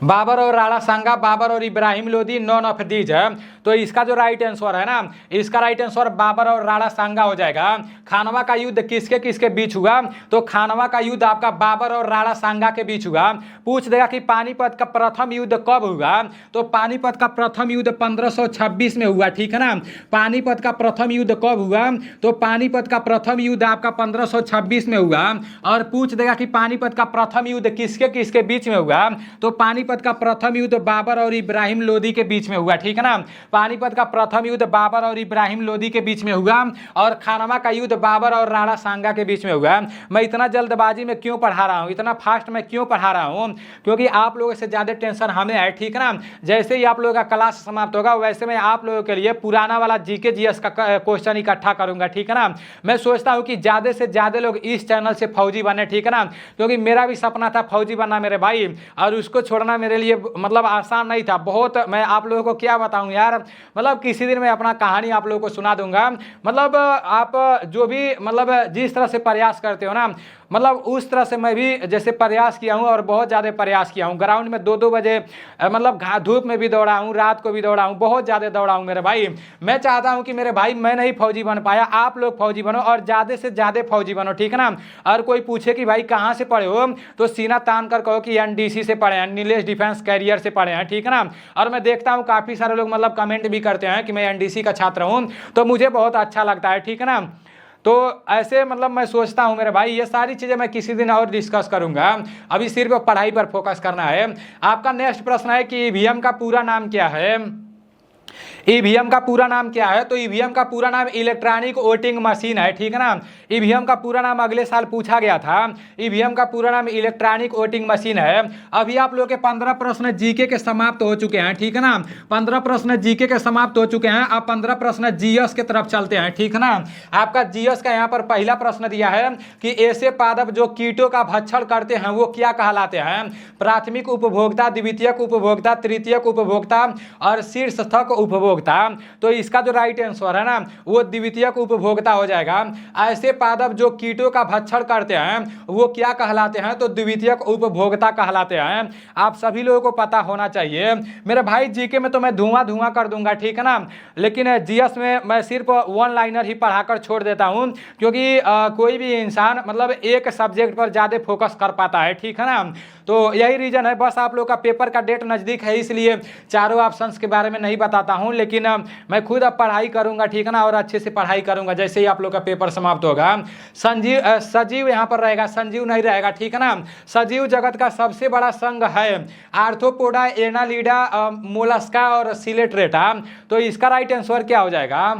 बाबर और राणा सांगा, बाबर और Ibrahim Lodi, none of these है। तो इसका जो राइट आंसर है ना, इसका राइट आंसर बाबर और राणा सांगा हो जाएगा। खानवा का युद्ध किसके किसके बीच हुआ? तो खानवा का युद्ध आपका बाबर और राणा सांगा के बीच हुआ। पूछ देगा कि पानीपत का प्रथम युद्ध कब हुआ? तो पानीपत का प्रथम युद्ध 1526 में हुआ, ठीक है ना। पानीपत का प्रथम युद्ध कब हुआ? तो पानीपत का प्रथम युद्ध आपका 1526 में हुआ। और पूछ देगा कि पानीपत का प्रथम युद्ध किसके किसके बीच में हुआ? तो पानीपत का प्रथम युद्ध बाबर और इब्राहिम लोदी के बीच में हुआ, ठीक है ना। पानीपत का प्रथम युद्ध बाबर और इब्राहिम लोदी के बीच में हुआ। और खानवा का युद्ध बाबर और राणा सांगा के बीच में हुआ। मैं इतना जल्दबाजी में क्यों पढ़ा रहा हूँ, इतना फास्ट में क्यों पढ़ा रहा हूँ? क्योंकि आप लोगों से ज्यादा टेंशन हमें है, ठीक है ना। जैसे ही आप लोगों का क्लास समाप्त होगा वैसे मैं आप लोगों के लिए पुराना वाला जीके जीएस का क्वेश्चन इकट्ठा करूंगा, ठीक है ना। मैं सोचता हूँ कि ज्यादा से ज्यादा लोग इस चैनल से फौजी बने, ठीक है ना। क्योंकि मेरा भी सपना था फौजी बनना मेरे भाई, और उसको छोड़ना मेरे लिए मतलब आसान नहीं था बहुत। मैं आप लोगों को क्या बताऊं यार, मतलब किसी दिन मैं अपना कहानी आप लोगों को सुना दूंगा। मतलब आप जो भी मतलब जिस तरह से प्रयास करते हो ना, मतलब उस तरह से मैं भी जैसे प्रयास किया हूं और बहुत ज़्यादा प्रयास किया हूं। ग्राउंड में 2-2 बजे मतलब धूप में भी दौड़ा हूं, रात को भी दौड़ा हूं, बहुत ज़्यादा दौड़ा हूं मेरे भाई। मैं चाहता हूं कि मेरे भाई मैं नहीं फौजी बन पाया, आप लोग फौजी बनो और ज़्यादा से ज़्यादा फौजी बनो, ठीक है ना। और कोई पूछे कि भाई कहाँ से पढ़े हो तो सीना तान कर कहो कि एनडीसी से पढ़े हैं, नीलेश डिफेंस कैरियर से पढ़े हैं, ठीक है ना। और मैं देखता हूँ काफ़ी सारे लोग मतलब कमेंट भी करते हैं कि मैं एनडीसी का छात्र हूँ, तो मुझे बहुत अच्छा लगता है, ठीक है ना। तो ऐसे मतलब मैं सोचता हूं मेरे भाई, ये सारी चीज़ें मैं किसी दिन और डिस्कस करूंगा, अभी सिर्फ पढ़ाई पर फोकस करना है। आपका नेक्स्ट प्रश्न है कि ईवीएम का पूरा नाम क्या है? ईवीएम का पूरा नाम क्या है? तो ईवीएम का पूरा नाम इलेक्ट्रॉनिक वोटिंग मशीन है, ठीक है ना। ईवीएम का पूरा नाम अगले साल पूछा गया था। ईवीएम का पूरा नाम इलेक्ट्रॉनिक वोटिंग मशीन है। अभी आप लोग के 15 प्रश्न जीके के समाप्त हो चुके हैं, ठीक है ना। 15 प्रश्न जीके के समाप्त हो चुके हैं। अब 15 प्रश्न जीएस की तरफ चलते हैं, ठीक है ना। आपका जीएस का यहाँ पर पहला प्रश्न दिया है कि ऐसे पादप जो कीटों का भक्षण करते हैं वो क्या कहलाते हैं? प्राथमिक उपभोक्ता, द्वितीयक उपभोक्ता, तृतीयक उपभोक्ता और शीर्षस्थक उपभोक्ता। तो इसका जो राइट आंसर है ना वो द्वितीयक उपभोक्ता हो जाएगा। ऐसे पादप जो कीटों का भक्षण करते हैं वो क्या कहलाते हैं? तो द्वितीयक उपभोक्ता कहलाते हैं। आप सभी लोगों को पता होना चाहिए। मेरे भाई जीके में तो मैं धुआं धुआं कर दूंगा, ठीक है ना, लेकिन जीएस में मैं सिर्फ वन लाइनर ही पढ़ाकर छोड़ देता हूं, क्योंकि कोई भी इंसान मतलब एक सब्जेक्ट पर ज़्यादा फोकस कर पाता है, ठीक है ना। तो यही रीज़न है। बस आप लोग का पेपर का डेट नज़दीक है इसलिए चारों ऑप्शंस के बारे में नहीं बताता हूं, लेकिन मैं खुद अब पढ़ाई करूंगा, ठीक है ना, और अच्छे से पढ़ाई करूंगा जैसे ही आप लोग का पेपर समाप्त होगा। सजीव यहाँ पर रहेगा, संजीव नहीं रहेगा, ठीक है ना। सजीव जगत का सबसे बड़ा संघ है आर्थ्रोपोडा, एनालिडा, मोलस्का और सिलेट्रेटा। तो इसका राइट आंसर क्या हो जाएगा?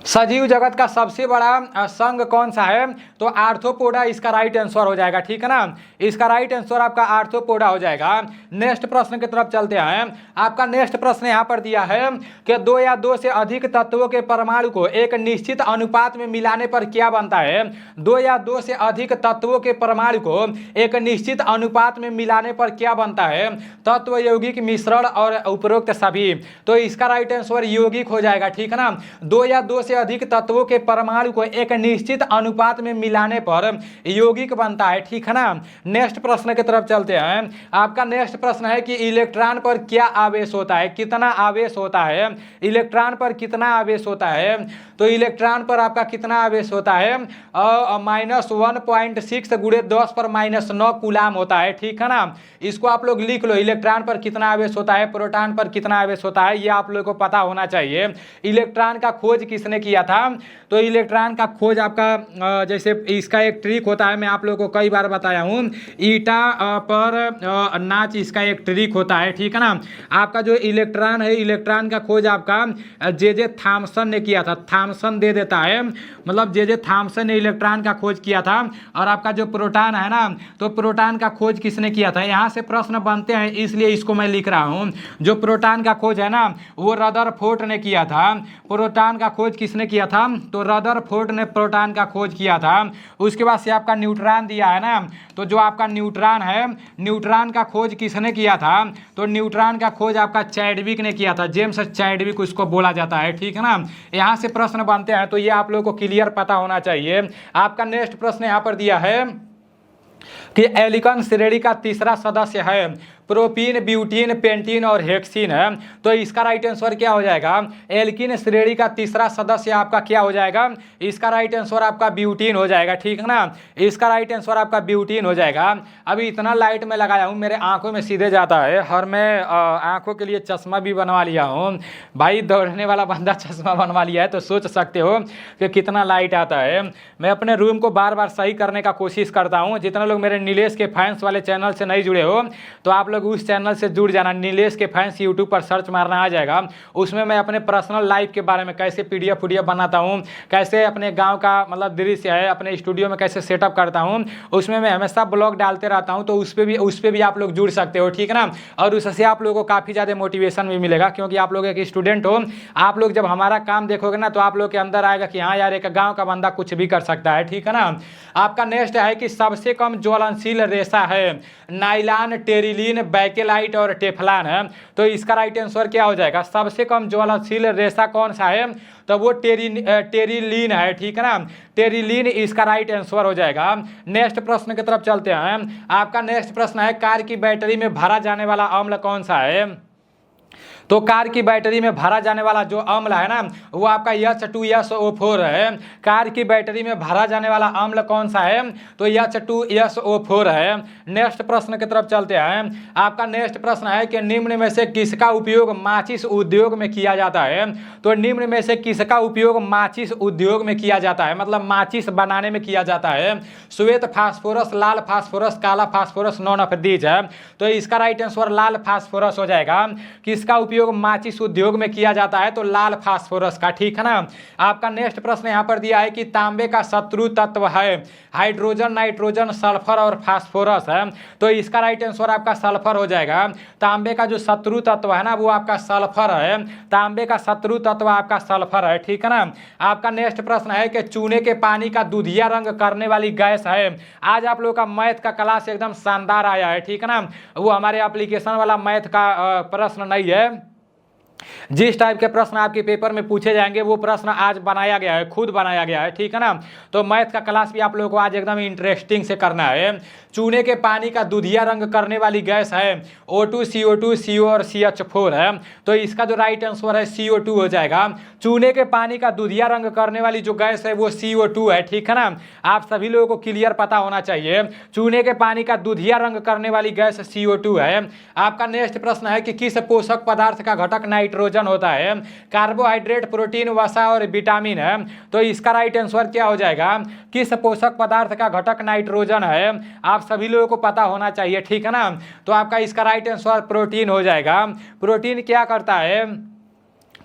सजीव जगत का सबसे बड़ा संघ कौन सा है? तो आर्थ्रोपोडा इसका राइट आंसर हो जाएगा, ठीक है ना। इसका राइट आंसर आपका आर्थ्रोपोडा हो जाएगा। नेक्स्ट प्रश्न की तरफ चलते हैं। आपका नेक्स्ट प्रश्न यहाँ पर दिया है कि 2 या 2 से अधिक तत्वों के परमाणु को एक निश्चित अनुपात में मिलाने पर क्या बनता है? 2 या 2 से अधिक तत्वों के परमाणु को एक निश्चित अनुपात में मिलाने पर क्या बनता है? तत्व, यौगिक, मिश्रण और उपरोक्त सभी। तो इसका राइट आंसर यौगिक हो जाएगा, ठीक है ना। 2 या 2 से अधिक तत्वों के परमाणु को एक निश्चित अनुपात में मिलाने पर यौगिक बनता है, ठीक है ना। नेक्स्ट प्रश्न की तरफ चलते हैं। आपका नेक्स्ट प्रश्न है कि इलेक्ट्रॉन पर क्या आवेश होता है? कितना आवेश होता है? इलेक्ट्रॉन पर कितना आवेश होता है? तो इलेक्ट्रॉन पर आपका कितना आवेश होता है? -1.6 × 10⁻⁹ कूलाम होता है, ठीक है ना। इसको आप लोग लिख लो, इलेक्ट्रॉन पर कितना आवेश होता है, प्रोटॉन पर कितना आवेश होता है, ये आप लोग को पता होना चाहिए। इलेक्ट्रॉन का खोज किसने किया था? तो इलेक्ट्रॉन का खोज आपका जैसे इसका एक ट्रिक होता है, मैं आप लोगों को कई बार बताया हूँ, ईटा पर नाच इसका एक ट्रिक होता है, ठीक है ना। आपका जो इलेक्ट्रॉन है, इलेक्ट्रॉन का खोज आपका जे थॉमसन ने किया था। थॉमसन दे देता है, मतलब जे थॉमसन ने इलेक्ट्रॉन का खोज किया था। और आपका जो प्रोटॉन है ना, तो प्रोटॉन का खोज किसने किया था? यहाँ से प्रश्न बनते हैं इसलिए इसको मैं लिख रहा हूँ। जो प्रोटॉन का खोज है ना वो रदरफोर्ड ने किया था। प्रोटॉन का खोज किसने किया था? तो रदरफोर्ड ने प्रोटॉन का खोज किया था। उसके बाद से आपका न्यूट्रॉन दिया है ना, तो जो आपका न्यूट्रॉन है, न्यूट्रॉन का खोज किसने किया था? तो न्यूट्रॉन का खोज आपका चैडविक ने किया था। जेम्स चैडविक उसको बोला जाता है, ठीक है ना। यहाँ से प्रश्न बनते हैं, तो ये आप लोगों को क्लियर पता होना चाहिए। आपका नेक्स्ट प्रश्न यहाँ पर दिया है कि एल्किन श्रेणी का तीसरा सदस्य है प्रोपीन, ब्यूटीन, पेंटीन और हेक्सीन है। तो इसका राइट आंसर क्या हो जाएगा? एल्किन श्रेणी का तीसरा सदस्य आपका क्या हो जाएगा? इसका राइट आंसर आपका ब्यूटीन हो जाएगा, ठीक है ना। इसका राइट आंसर आपका ब्यूटीन हो जाएगा। अभी इतना लाइट में लगाया हूँ, मेरे आंखों में सीधे जाता है, और मैं आंखों के लिए चश्मा भी बनवा लिया हूँ। भाई दौड़ने वाला बंदा चश्मा बनवा लिया है, तो सोच सकते हो कि कितना लाइट आता है। मैं अपने रूम को बार बार सही करने का कोशिश करता हूँ। जितने लोग मेरे नीलेश के फैंस वाले चैनल से नहीं जुड़े हो तो आप लोग उस चैनल से जुड़ जाना। नीलेश के फैंस यूट्यूब पर सर्च मारना आ जाएगा। उसमें मैं अपने पर्सनल लाइफ के बारे में, कैसे पीडीएफ बनाता हूँ, कैसे अपने गांव का मतलब दृश्य है, अपने स्टूडियो में कैसे सेटअप करता हूँ, उसमें मैं हमेशा ब्लॉग डालते रहता हूँ। तो उस पर भी आप लोग जुड़ सकते हो, ठीक है ना। और उससे आप लोगों को काफ़ी ज़्यादा मोटिवेशन भी मिलेगा, क्योंकि आप लोग एक स्टूडेंट हो। आप लोग जब हमारा काम देखोगे ना तो आप लोग के अंदर आएगा कि हाँ यार, एक गाँव का बंदा कुछ भी कर सकता है, ठीक है ना। आपका नेक्स्ट है कि सबसे कम ज्वलनशील रेशा है नाइलॉन, टेरिलीन, बैकेलाइट और टेफ्लॉन है। तो इसका राइट आंसर क्या हो जाएगा? सबसे कम ज्वलनशील रेशा कौन सा है? तो वो टेरिलीन है, ठीक है ना। टेरिलीन इसका राइट आंसर हो जाएगा। नेक्स्ट प्रश्न की तरफ चलते हैं। आपका नेक्स्ट प्रश्न है कार की बैटरी में भरा जाने वाला अम्ल कौन सा है? तो कार की बैटरी में भरा जाने वाला जो अम्ल है ना वो आपका H2SO4 है। कार की बैटरी में भरा जाने वाला अम्ल कौन सा है? तो H2SO4 है। नेक्स्ट प्रश्न की तरफ चलते हैं। आपका नेक्स्ट प्रश्न है कि निम्न में से किसका उपयोग माचिस उद्योग में किया जाता है? तो निम्न में से किसका उपयोग माचिस उद्योग में किया जाता है, मतलब माचिस बनाने में किया जाता है? श्वेत फास्फोरस, लाल फास्फोरस, काला फास्फोरस, नॉन ऑफ दीज है। तो इसका राइट आंसर लाल फास्फोरस हो जाएगा। किसका उपयोग उपयोग माचिस उद्योग में किया जाता है? तो लाल फास्फोरस का, ठीक है ना। आपका नेक्स्ट प्रश्न यहाँ पर दिया है कि तांबे का शत्रु तत्व है हाइड्रोजन, नाइट्रोजन, सल्फर और फास्फोरस है। तो इसका राइट आंसर आपका सल्फर हो जाएगा। तांबे का जो शत्रु तत्व है ना वो आपका सल्फर है। तांबे का शत्रु तत्व आपका सल्फर है, ठीक है ना। आपका नेक्स्ट प्रश्न है कि चूने के पानी का दूधिया रंग करने वाली गैस है। आज आप लोगों का मैथ का क्लास एकदम शानदार आया है, ठीक है ना। वो हमारे एप्लीकेशन वाला मैथ का प्रश्न नहीं है। जिस टाइप के प्रश्न आपके पेपर में पूछे जाएंगे वो प्रश्न आज बनाया गया है, खुद बनाया गया है, ठीक है ना। तो मैथ का क्लास भी आप लोगों को आज एकदम इंटरेस्टिंग से करना है। चूने के पानी का दूधिया रंग करने वाली गैस है O2, CO2, CO और CH4 है। तो इसका जो राइट आंसर है CO2 हो जाएगा। चूने के पानी का दूधिया रंग करने वाली जो गैस है वो CO2 है, ठीक है ना। आप सभी लोगों को क्लियर पता होना चाहिए। चूने के पानी का दूधिया रंग करने वाली गैस CO2 है। आपका नेक्स्ट प्रश्न है कि किस पोषक पदार्थ का घटक नाइट्रोजन होता है? कार्बोहाइड्रेट, प्रोटीन, वसा और विटामिन है। तो इसका राइट आंसर क्या हो जाएगा? किस पोषक पदार्थ का घटक नाइट्रोजन है? आप सभी लोगों को पता होना चाहिए, ठीक है ना। तो आपका इसका राइट आंसर प्रोटीन हो जाएगा। प्रोटीन क्या करता है?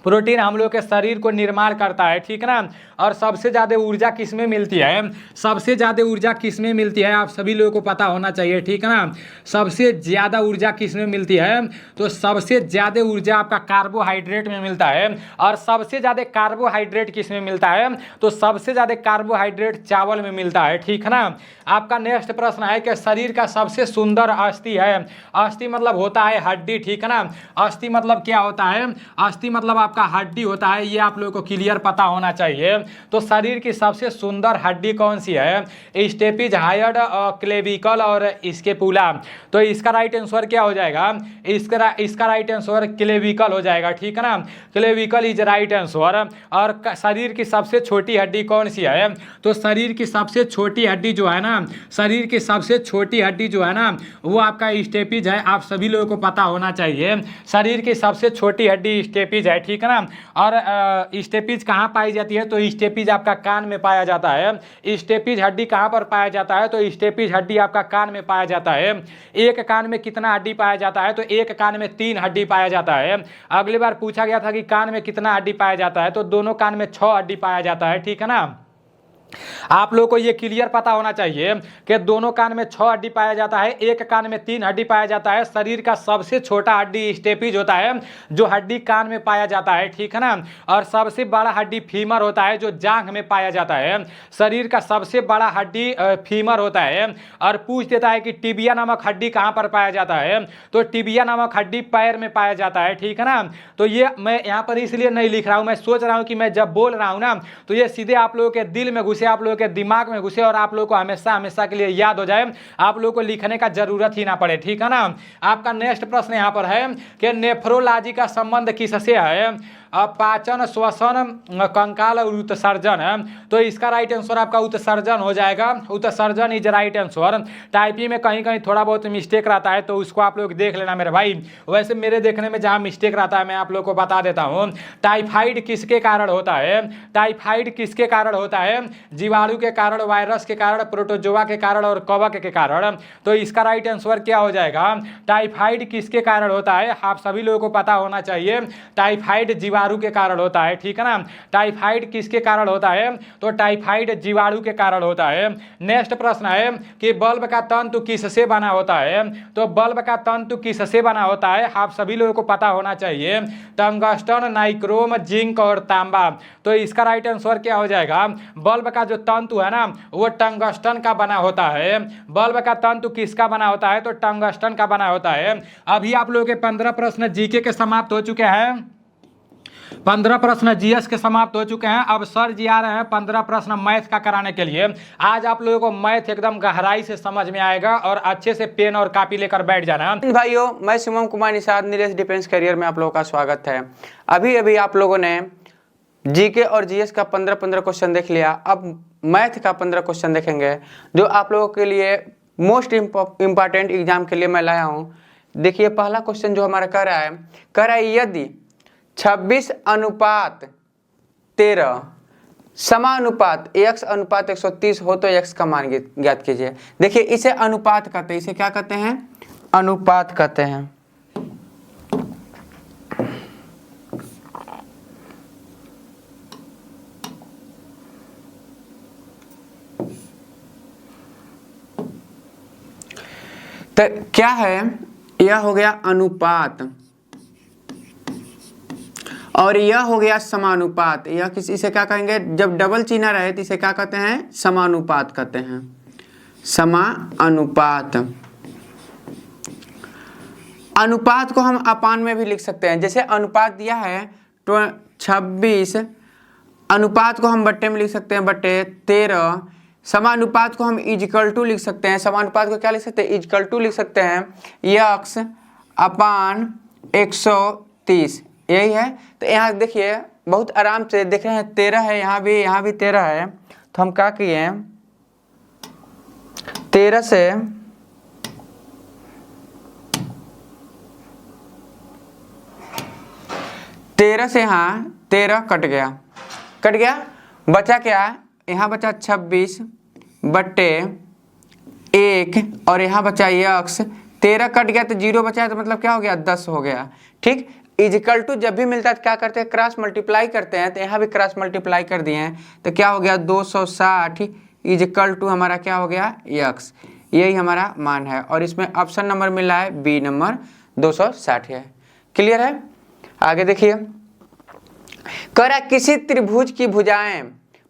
प्रोटीन हम लोग के शरीर को निर्माण करता है, ठीक है ना। और सबसे ज़्यादा ऊर्जा किसमें मिलती है? सबसे ज़्यादा ऊर्जा किसमें मिलती है आप सभी लोगों को पता होना चाहिए, ठीक है ना। सबसे ज़्यादा ऊर्जा किसमें मिलती है? तो सबसे ज़्यादा ऊर्जा आपका कार्बोहाइड्रेट में मिलता है। और सबसे ज़्यादा कार्बोहाइड्रेट किसमें मिलता है? तो सबसे ज़्यादा कार्बोहाइड्रेट चावल में मिलता है, ठीक है ना। आपका नेक्स्ट प्रश्न है कि शरीर का सबसे सुंदर अस्थि है। अस्थि मतलब होता है हड्डी, ठीक है ना। अस्थि मतलब क्या होता है? अस्थि मतलब आपका हड्डी होता है, ये आप लोगों को क्लियर पता होना चाहिए। तो शरीर की सबसे सुंदर हड्डी कौन सी है? स्टेपिज, हायड, क्लेविकल और स्केपुला। तो इसका राइट आंसर क्या हो जाएगा? इसका राइट आंसर क्लेविकल हो जाएगा, ठीक है ना। Clavicle is right answer. और शरीर की सबसे छोटी हड्डी कौन सी है? तो शरीर की सबसे छोटी हड्डी जो है ना, शरीर की सबसे छोटी हड्डी जो है ना वो आपका स्टेपिज है। आप सभी लोगों को पता होना चाहिए। शरीर की सबसे छोटी हड्डी स्टेपिज है, ठीक है ना। और स्टेपिज कहाँ पाई जाती है? तो स्टेपिज आपका कान में पाया जाता है। स्टेपिज हड्डी कहाँ पर पाया जाता है? तो स्टेपिज हड्डी आपका कान में पाया जाता है। एक कान में कितना हड्डी पाया जाता है? तो एक कान में 3 हड्डी पाया जाता है। अगली बार पूछा गया था कि कान में कितना हड्डी पाया जाता है, तो दोनों कान में 6 हड्डी पाया जाता है, ठीक है ना। आप लोगों को ये क्लियर पता होना चाहिए कि दोनों कान में 6 हड्डी पाया जाता है, एक कान में 3 हड्डी पाया जाता है। शरीर का सबसे छोटा हड्डी स्टेपिज होता है जो हड्डी कान में पाया जाता है, ठीक है ना। और सबसे बड़ा हड्डी फीमर होता है जो जांघ में पाया जाता है। शरीर का सबसे बड़ा हड्डी फीमर होता है। और पूछ देता है कि टिबिया नामक हड्डी कहाँ पर पाया जाता है? तो टिबिया नामक हड्डी पैर में पाया जाता है, ठीक है ना। तो ये मैं यहाँ पर इसलिए नहीं लिख रहा हूँ, मैं सोच रहा हूँ कि मैं जब बोल रहा हूँ ना तो ये सीधे आप लोगों के दिल में घुसे, आप लोगों के दिमाग में घुसे और आप लोगों को हमेशा हमेशा के लिए याद हो जाए, आप लोगों को लिखने का जरूरत ही ना पड़े, ठीक है ना। आपका नेक्स्ट प्रश्न यहाँ पर है कि नेफ्रोलॉजी का संबंध किससे है? पाचन, श्वसन, कंकाल और उत्सर्जन है। तो इसका राइट आंसर आपका उत्सर्जन हो जाएगा। उत्सर्जन इज राइट आंसर। टाइपिंग में कहीं कहीं थोड़ा बहुत मिस्टेक रहता है तो उसको आप लोग देख लेना मेरे भाई। वैसे मेरे देखने में जहाँ मिस्टेक रहता है मैं आप लोग को बता देता हूँ। टाइफाइड किसके कारण होता है? टाइफाइड किसके कारण होता है? जीवाणु के कारण, वायरस के कारण, प्रोटोजोआ के कारण और कवक के कारण। तो इसका राइट आंसर क्या हो जाएगा? टाइफाइड किसके कारण होता है? आप सभी लोगों को पता होना चाहिए। टाइफाइड जीवाणु के कारण होता है, ठीक है ना। टाइफाइड किसके कारण होता है? तो टाइफाइड जीवाणु के कारण होता है। नेक्स्ट प्रश्न है कि बल्ब का तंतु किससे बना होता है? तो बल्ब का तंतु किससे बना होता है? आप सभी लोगों को पता होना चाहिए। टंगस्टन, नाइक्रोम, जिंक और तांबा। तो इसका राइट आंसर क्या हो जाएगा? बल्ब का जो तंतु है ना वो टंगस्टन का बना होता है। बल्ब का तंतु किसका बना होता है? तो टंगस्टन का बना होता है। अभी आप लोगों के 15 प्रश्न जीके के समाप्त हो चुके हैं। 15 प्रश्न जीएस के समाप्त हो चुके हैं। अब सर जी आ रहे हैं 15 प्रश्न मैथ का कराने के लिए। आज आप लोगों को मैथ एकदम गहराई से समझ में आएगा और अच्छे से पेन और कॉपी लेकर बैठ जाना। भाइयों, मैं शिवम कुमार निषाद, नीलेश डिफेंस करियर में आप लोगों का स्वागत है। अभी आप लोगों ने जीके और जीएस का 15 क्वेश्चन देख लिया। अब मैथ का 15 क्वेश्चन देखेंगे जो आप लोगों के लिए मोस्ट इम्पॉर्टेंट एग्जाम के लिए मैं लाया हूँ। देखिए, पहला क्वेश्चन जो हमारा कह रहा है यदि 26:13 समानुपात x अनुपात 130 हो तो x का मान ज्ञात कीजिए। देखिए, इसे अनुपात कहते हैं। इसे क्या कहते हैं? अनुपात कहते हैं। तो क्या है, यह हो गया अनुपात और यह हो गया समानुपात। यह किसी इसे क्या कहेंगे, जब डबल चिन्ह रहे तो इसे क्या कहते हैं, समानुपात कहते हैं, समानुपात। अनुपात को हम अपान में भी लिख सकते हैं। जैसे अनुपात दिया है 26, अनुपात को हम बट्टे में लिख सकते हैं, बट्टे 13। समानुपात को हम इजकल टू लिख सकते हैं। समानुपात को क्या लिख सकते हैं, इजकल टू लिख सकते हैं, यक्स अपान 130। यही है। तो यहाँ देखिए बहुत आराम से देख रहे हैं, 13 है, यहाँ भी 13 है। तो हम क्या किए, 13 से यहाँ 13 कट गया, बचा क्या, यहाँ बचा 26 बट्टे 1 और यहाँ बचा यक्स। 13 कट गया तो 0 बचा, तो मतलब क्या हो गया, 10 हो गया। ठीक, इजिकल टू जब भी मिलता है तो क्या करते हैं, क्रॉस मल्टीप्लाई करते हैं। तो यहाँ भी क्रॉस मल्टीप्लाई कर दिए हैं, तो क्या हो गया 260 इजिकल टू हमारा क्या हो गया, यक्स। यही हमारा मान है और इसमें ऑप्शन नंबर मिल रहा है बी नंबर 260 है। क्लियर है। आगे देखिए, कह रहा है किसी त्रिभुज की भुजाएं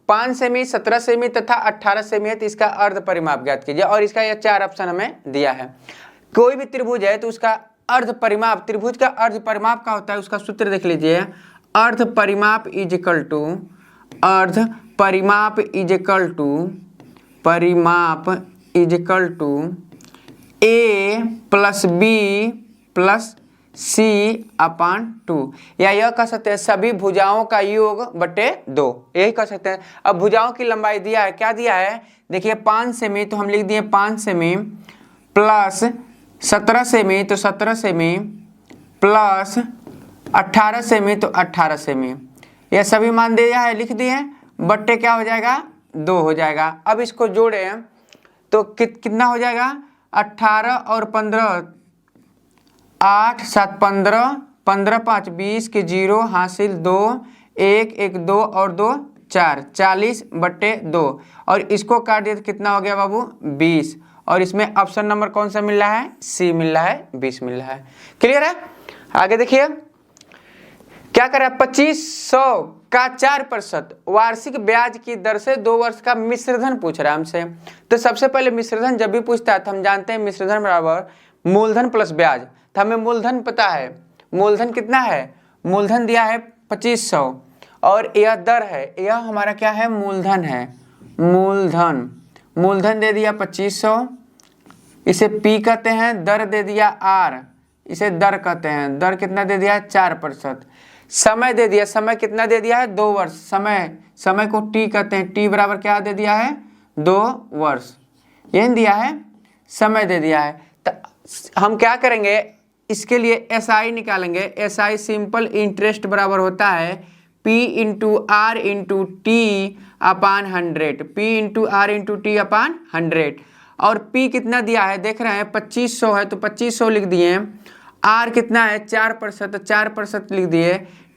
5 सेमी, 17 सेमी तथा 18 सेमी है, तो इसका अर्ध परिमाप ज्ञात कीजिए। और इसका यह 4 ऑप्शन हमें दिया है। कोई भी त्रिभुज है तो उसका अर्ध परिमाप, त्रिभुज का अर्ध परिमाप का होता है, उसका सूत्र देख लीजिए, अर्ध परिमाप इजिकल टू, अर्ध परिमाप इजिकल टू, परिमाप equal to A plus B plus C upon 2, या यह कह सकते हैं सभी भुजाओं का योग बटे 2, यही कह सकते हैं। अब भुजाओं की लंबाई दिया है, क्या दिया है, देखिए 5 सेमी, तो हम लिख दिए 5 सेमी प्लस 17 सेमी तो 17 सेमी प्लस 18 सेमी तो 18 सेमी, यह सभी मान दिया है, लिख दिए, बट्टे क्या हो जाएगा, 2 हो जाएगा। अब इसको जोड़े तो कितना हो जाएगा, 18 और 15, 8 7 15, 15 5 20 के 0 हासिल 2, 1 1 2 और 2 4, 40 बट्टे 2 और इसको काट दिया तो कितना हो गया बाबू, 20। और इसमें ऑप्शन नंबर कौन सा मिल रहा है, सी मिल रहा है, 20 मिल रहा है। क्लियर है। आगे देखिए क्या कर रहा है, 2500 का 4% वार्षिक ब्याज की दर से 2 वर्ष का मिश्रधन पूछ रहा है हमसे। तो सबसे पहले मिश्रधन जब भी पूछता है तो हम जानते हैं मिश्रधन बराबर मूलधन प्लस ब्याज। तो हमें मूलधन पता है, मूलधन कितना है, मूलधन दिया है 2500 और यह दर है, यह हमारा क्या है, मूलधन है, मूलधन, मूलधन दे दिया 2500, इसे पी कहते हैं, दर दे दिया आर, इसे दर कहते हैं, दर कितना दे दिया है 4%। समय दे दिया, समय कितना दे दिया है, 2 वर्ष, समय को टी कहते हैं, टी बराबर क्या दे दिया है, 2 वर्ष, यही दिया है, समय दे दिया है। तो हम क्या करेंगे, इसके लिए एसआई निकालेंगे। एसआई सिंपल इंटरेस्ट बराबर होता है P into R into T upon 100, P into R into T upon 100। और पी कितना दिया है देख रहे हैं, 2500 है तो 2500 लिख दिए, आर कितना है 4% तो 4% लिख दिए,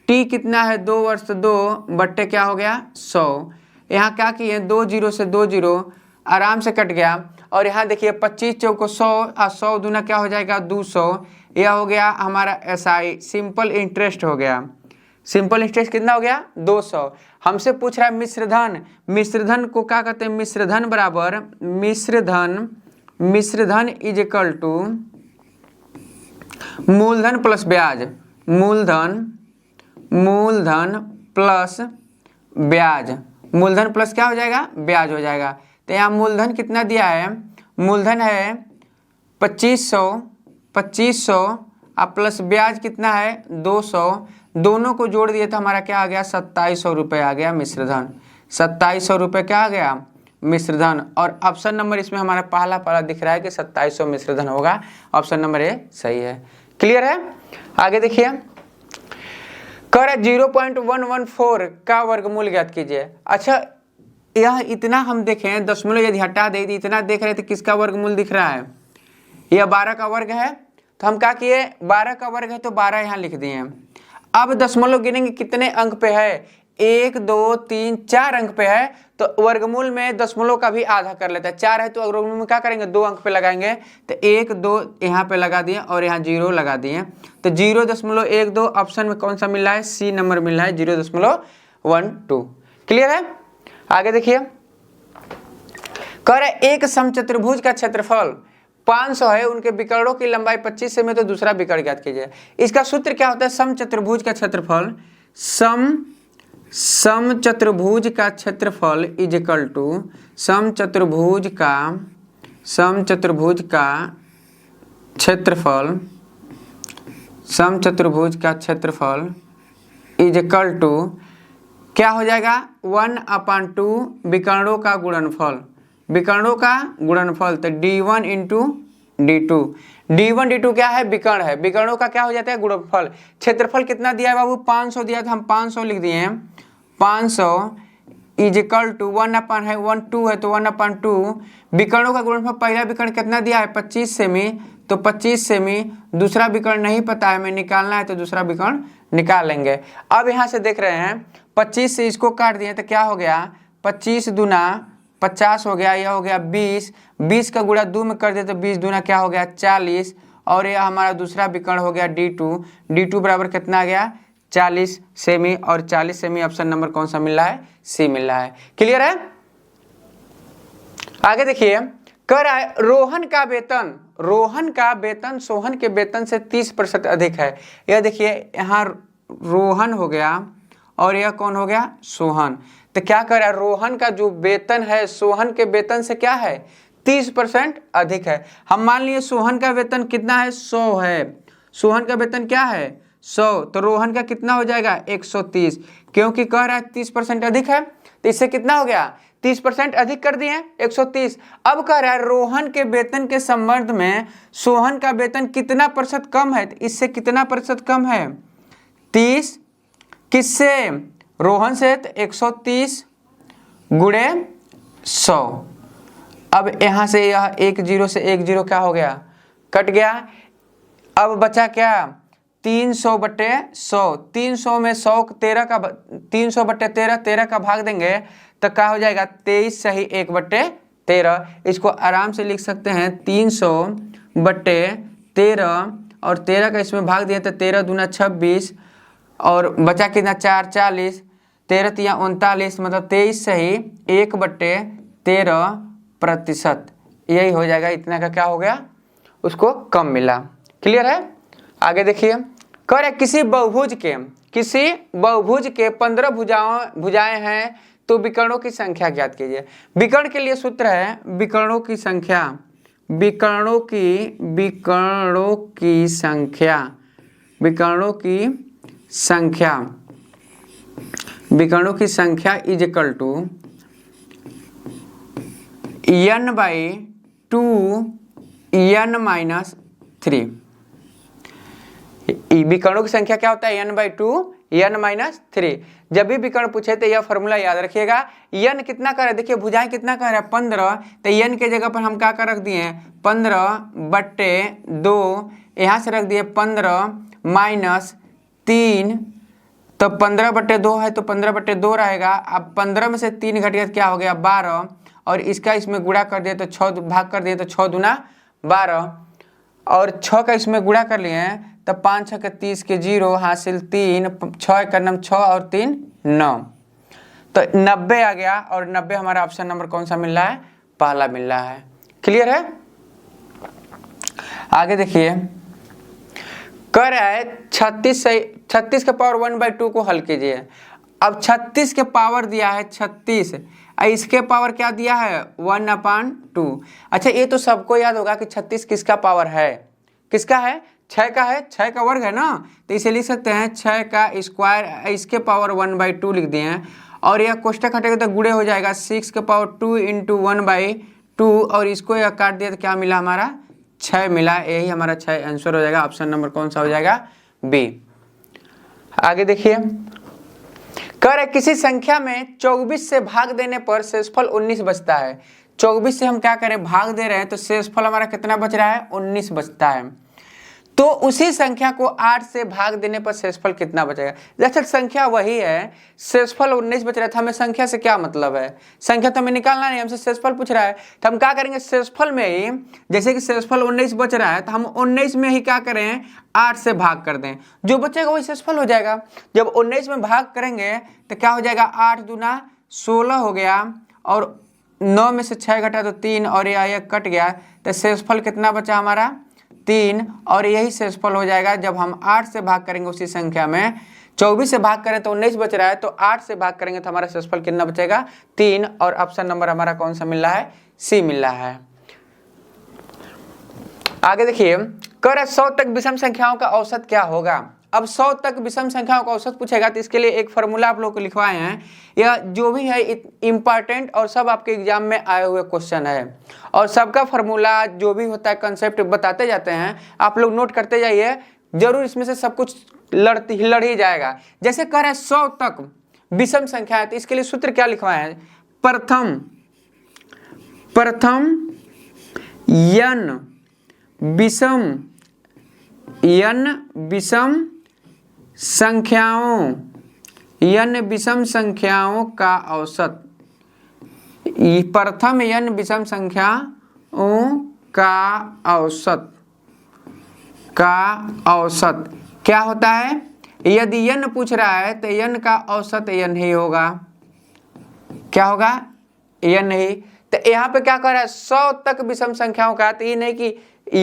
टी कितना है 2 वर्ष तो 2 बट्टे क्या हो गया 100। यहाँ क्या किए, 2 0 से 2 0 आराम से कट गया। और यहाँ देखिए 25 चौको 100 और 100 दूना क्या हो जाएगा 200, यह हो गया हमारा एसआई सिंपल इंटरेस्ट हो गया। सिंपल इंटरेस्ट कितना हो गया 200। हमसे पूछ रहा है मिश्रधन, मिश्रधन को क्या कहते हैं, मिश्रधन बराबर मिश्रधन, मिश्रधन इज इक्वल टू मूलधन प्लस ब्याज, मूलधन, मूलधन प्लस ब्याज, मूलधन प्लस क्या हो जाएगा, ब्याज हो जाएगा। तो यहाँ मूलधन कितना दिया है, मूलधन है 2500 अब प्लस ब्याज कितना है 200, दोनों को जोड़ दिए तो हमारा क्या आ गया 2700 रुपये आ गया मिश्रधन, 2700 रुपये क्या आ गया मिश्रधन। और ऑप्शन नंबर इसमें हमारा पहला दिख रहा है कि 2700 मिश्रधन होगा, ऑप्शन नंबर ए सही है। क्लियर है। आगे देखिए कह रहा है 0.114 का वर्गमूल ज्ञात कीजिए। अच्छा यह इतना हम देखें, दशमलव यदि हटा दे दी, इतना देख रहे थे किसका वर्गमूल दिख रहा है, यह 12 का वर्ग है। तो हम क्या किए, 12 का वर्ग है तो 12 यहाँ लिख दिए। अब दशमलव गिनेंगे कितने अंक पे है, 1 2 3 4 अंक पे है तो वर्गमूल में दशमलव का भी आधा कर लेता है। 4 है तो वर्गमूल में क्या करेंगे, 2 अंक पे लगाएंगे। तो 1 2 यहाँ पे लगा दिए और यहाँ 0 लगा दिए। तो 0.12 ऑप्शन में कौन सा मिल रहा है, सी नंबर मिल रहा है 0.12। क्लियर है। आगे देखिए, कह रहा है एक समचतुर्भुज का क्षेत्रफल 500 है, उनके विकर्णों की लंबाई 25 सेमी, तो दूसरा विकर्ण ज्ञात कीजिए। इसका सूत्र क्या होता है, समचतुर्भुज का क्षेत्रफल, समचतुर्भुज का क्षेत्रफल इज इक्वल टू समचतुर्भुज का क्षेत्रफल इज इक्वल टू क्या हो जाएगा, 1/2 विकर्णों का गुणनफल, तो d1 इंटू d1 d2 क्या है, विकर्ण है, विकर्णों का क्या हो जाता है, गुणनफल। क्षेत्रफल कितना दिया है बाबू, 500 दिया था, हम 500 लिख दिए हैं। 500 इज इक्वल टू 1/2 है तो 1/2 विकर्णों का गुणनफल। पहला विकर्ण कितना दिया है, 25 सेमी, तो 25 सेमी। दूसरा विकर्ण नहीं पता है, हमें निकालना है, तो दूसरा विकर्ण निकाल लेंगे। अब यहाँ से देख रहे हैं 25 से इसको काट दिए तो क्या हो गया, 25 दूना 50 हो गया, यह हो गया 20, 20 का गुणा 2 में कर दे तो 20 दूना क्या हो गया 40, और यह हमारा दूसरा विकर्ण हो गया d2 बराबर कितना आ गया 40 सेमी, और 40 सेमी ऑप्शन नंबर कौन सा मिल रहा है, सी मिल रहा है। क्लियर है। आगे देखिए, कह रहा है रोहन का वेतन सोहन के वेतन से 30% अधिक है। यह देखिए यहाँ रोहन हो गया और यह कौन हो गया, सोहन। तो क्या कर रहा है, रोहन का जो वेतन है सोहन के वेतन से क्या है, 30% अधिक है। हम मान लिए सोहन का वेतन कितना है, 100 है, सोहन का वेतन क्या है 100, तो रोहन का कितना हो जाएगा 130, क्योंकि कह रहा है 30% अधिक है, तो इससे कितना हो गया 30% अधिक कर दिए 130। अब कह रहा है रोहन के वेतन के संबंध में सोहन का वेतन कितना प्रतिशत कम है, तो इससे कितना प्रतिशत कम है 30, किससे, रोहन से, तो 130 गुणे 100। अब यहाँ से यह 1 0 से 1 0 क्या हो गया, कट गया। अब बचा क्या, 300/100, 300 में 100 13 का 300/13 का भाग देंगे तो क्या हो जाएगा 23 सही 1/13। इसको आराम से लिख सकते हैं 300/13 और 13 का इसमें भाग दिया तो 13 दूना 26 और बचा कितना 4 40, 13 तिया 39, मतलब 23 सही 1/13%। यही हो जाएगा, इतना का क्या हो गया, उसको कम मिला। क्लियर है। आगे देखिए, कह रहे किसी बहुभुज के 15 भुजाएं हैं तो विकर्णों की संख्या ज्ञात कीजिए। विकर्ण के लिए सूत्र है विकर्णों की संख्या is equal to n/2 n-3। विकर्णों की संख्या क्या होता है, n/2 n-3। जब भी विकर्ण पूछे तो यह फॉर्मूला याद रखिएगा। n कितना कर रहा है, देखिए भुजाएं कितना कर रहा है 15, तो n के जगह पर हम क्या कर रख दिए 15/2, यहाँ से रख दिए 15-3, तो 15/2 है तो 15/2 रहेगा। अब 15 में से 3 घट गया क्या हो गया 12, और इसका इसमें गुणा कर दिए तो 6 भाग कर दिए तो 6 दूना 12, और 6 का इसमें गुणा कर लिए तो 5 6 के 30 के 0 हासिल 3, 6 का नाम 6 और 3 9, तो 90 आ गया। और 90 हमारा ऑप्शन नंबर कौन सा मिल रहा है, पहला मिल रहा है। क्लियर है। आगे देखिए, कह रहा है 36 के पावर 1/2 को हल कीजिए। अब 36 के पावर दिया है 36, इसके पावर क्या दिया है 1/2। अच्छा, ये तो सबको याद होगा कि 36 किसका पावर है, किसका है 6 का है, 6 का वर्ग है ना, तो इसे लिख सकते हैं 6 का स्क्वायर, इसके पावर 1/2 लिख दिए हैं। और यह कोष्टक हटेगा तो गुणे हो जाएगा 6 के पावर 2 × 1/2, और इसको यह काट दिया तो क्या मिला हमारा 6 मिला। यही हमारा 6 आंसर हो जाएगा। ऑप्शन नंबर कौन सा हो जाएगा, बी। आगे देखिए, कह रहे किसी संख्या में 24 से भाग देने पर शेषफल 19 बचता है। 24 से हम क्या करें भाग दे रहे हैं तो शेषफल हमारा कितना बच रहा है 19 बचता है। तो उसी संख्या को 8 से भाग देने पर शेषफल कितना बचेगा। दरअसल संख्या वही है, शेषफल 19 बच रहा था, हमें संख्या से क्या मतलब है, संख्या तो हमें निकालना नहीं, हमसे शेषफल पूछ रहा है। तो हम क्या करेंगे, शेषफल में ही, जैसे कि शेषफल 19 बच रहा है तो हम 19 में ही क्या करें, 8 से भाग कर दें, जो बचेगा वही शेषफल हो जाएगा। जब 19 में भाग करेंगे तो क्या हो जाएगा, 8 दूना 16 हो गया, और 9 में से 6 घटा तो 3, और यह कट गया, तो शेषफल कितना बचा हमारा, 3, और यही शेषफल हो जाएगा जब हम 8 से भाग करेंगे उसी संख्या में। 24 से भाग करें तो 19 बच रहा है, तो 8 से भाग करेंगे तो हमारा शेषफल कितना बचेगा, 3, और ऑप्शन नंबर हमारा कौन सा मिल रहा है, सी मिल रहा है। आगे देखिए, कर 100 तक विषम संख्याओं का औसत क्या होगा। अब 100 तक विषम संख्याओं का औसत पूछेगा तो इसके लिए एक फॉर्मूला आप लोग को लिखवाए हैं, यह जो भी है इंपॉर्टेंट और सब आपके एग्जाम में आए हुए क्वेश्चन है, और सबका फॉर्मूला जो भी होता है कंसेप्ट बताते जाते हैं, आप लोग नोट करते जाइए, जरूर इसमें से सब कुछ लड़ ही जाएगा। जैसे कह रहे 100 तक विषम संख्या है तो इसके लिए सूत्र क्या लिखवाए हैं, प्रथम n विषम संख्याओं का औसत, प्रथम n विषम संख्याओं का औसत क्या होता है। यदि n पूछ रहा है तो n का औसत n ही होगा, क्या होगा, n ही। तो यहाँ पे क्या कर रहा है, 100 तक विषम संख्याओं का, तो ये नहीं कि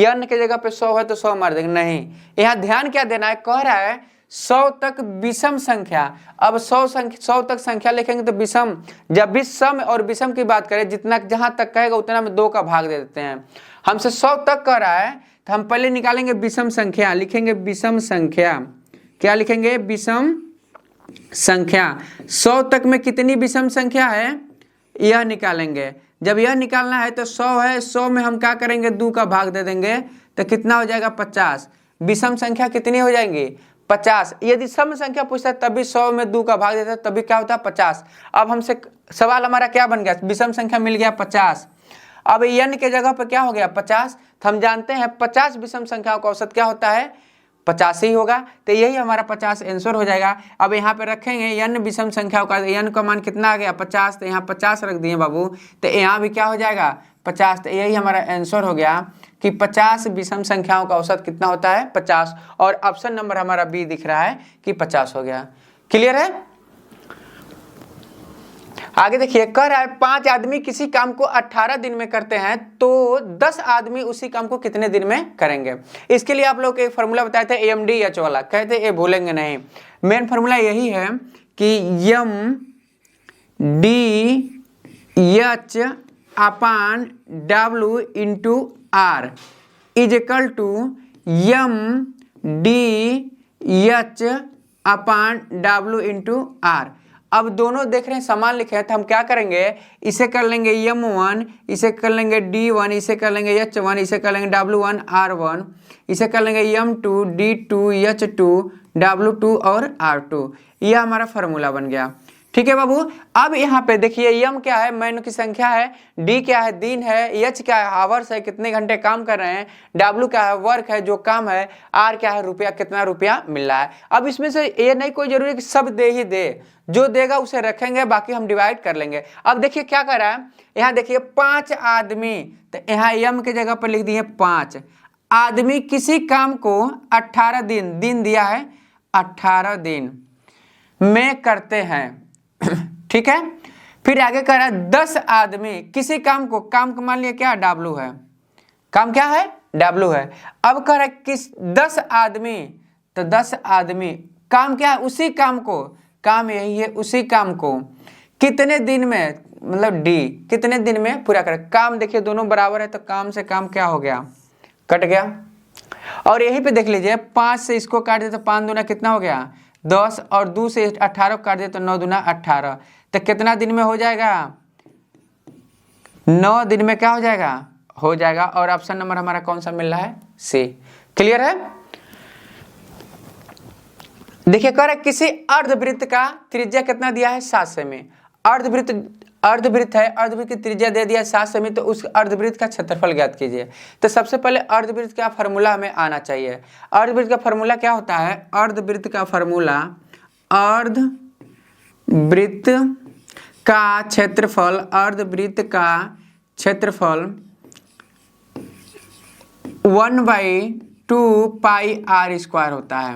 n के जगह पे 100 है तो 100 मार देंगे, नहीं, यहाँ ध्यान क्या देना है, कह रहा है 100 तक विषम संख्या। अब 100 तक संख्या लिखेंगे तो विषम, जब भी सम और विषम की बात करें, जितना जहां तक कहेगा उतना में 2 का भाग दे देते हैं। हमसे 100 तक कह रहा है तो हम पहले निकालेंगे विषम संख्या, लिखेंगे विषम संख्या, क्या लिखेंगे, विषम संख्या। 100 तक में कितनी विषम संख्या है यह निकालेंगे। जब यह निकालना है तो 100 है, 100 में हम क्या करेंगे, 2 का भाग दे देंगे तो कितना हो जाएगा, 50। विषम संख्या कितनी हो जाएंगी, 50। यदि सम संख्या पूछता है तभी 100 में 2 का भाग देता है, तभी क्या होता है, 50। अब हमसे सवाल हमारा क्या बन गया, विषम संख्या मिल गया 50। अब n के जगह पर क्या हो गया, 50। तो हम जानते हैं 50 विषम संख्याओं का औसत क्या होता है, 50 ही होगा, तो यही हमारा 50 आंसर हो जाएगा। अब यहाँ पे रखेंगे n विषम संख्याओं का, n का मान कितना आ गया, 50, तो यहाँ 50 रख दिए बाबू, तो यहाँ भी क्या हो जाएगा, 50। तो यही हमारा आंसर हो गया कि 50 विषम संख्याओं का औसत कितना होता है, 50, और ऑप्शन नंबर हमारा बी दिख रहा है कि 50 हो गया। क्लियर है। आगे देखिए, कह रहा है 5 आदमी किसी काम को 18 दिन में करते हैं तो 10 आदमी उसी काम को कितने दिन में करेंगे। इसके लिए आप लोग एक फॉर्मूला बताए थे AMDH वाला, कहते ये भूलेंगे नहीं। मेन फॉर्मूला यही है कि MDH upon W into R is equal to MDH upon W into R। अब दोनों देख रहे हैं समान लिखे हैं, तो हम क्या करेंगे, इसे कर लेंगे M1, इसे कर लेंगे D1, इसे कर लेंगे H1, इसे कर लेंगे W1 R1, इसे कर लेंगे M2 D2 H2 W2 और R2। यह हमारा फॉर्मूला बन गया। ठीक है बाबू। अब यहाँ पे देखिए, M क्या है, महीनों की संख्या है, D क्या है, दिन है, H क्या है, आवर्स है, कितने घंटे काम कर रहे हैं, W क्या है, वर्क है, जो काम है, R क्या है, रुपया, कितना रुपया मिल रहा है। अब इसमें से ये नहीं कोई जरूरी कि सब दे ही दे, जो देगा उसे रखेंगे, बाकी हम डिवाइड कर लेंगे। अब देखिए क्या कर रहा है, यहाँ देखिए 5 आदमी, तो यहाँ M के जगह पर लिख दिए 5 आदमी किसी काम को 18 दिन दिया है, 18 दिन में करते हैं। ठीक है। फिर आगे कह रहा है 10 आदमी किसी काम को मान लिया क्या, W है, काम क्या है, W है। अब कह रहा है किस 10 आदमी, तो 10 आदमी काम क्या है, उसी काम को, काम यही है, उसी काम को कितने दिन में, मतलब D कितने दिन में पूरा करें। काम देखिए दोनों बराबर है, तो काम से काम क्या हो गया, कट गया। और यहीं पे देख लीजिए, 5 से इसको काट दे तो 5 दूना कितना हो गया, 10, और 2 से 18 काट दे तो 9 दूना 18, तो कितना दिन में हो जाएगा, 9 दिन में क्या हो जाएगा, हो जाएगा। और ऑप्शन नंबर हमारा कौन सा मिल रहा है, सी। क्लियर है। देखिए कह रहा है किसी अर्धवृत्त का त्रिज्या कितना दिया है, 7 सेमी। अर्धवृत्त अर्धवृत्त है, अर्धवृत्त की त्रिज्या दे दिया 7 सेमी, तो उस अर्धवृत्त का क्षेत्रफल ज्ञात कीजिए। तो सबसे पहले अर्धवृत्त का फॉर्मूला हमें आना चाहिए। अर्धवृत्त का फॉर्मूला क्या होता है? अर्धवृत्त का फॉर्मूला, अर्धवृत्त का क्षेत्रफल, अर्धवृत्त का क्षेत्रफल 1/2 पाई आर स्क्वायर होता है।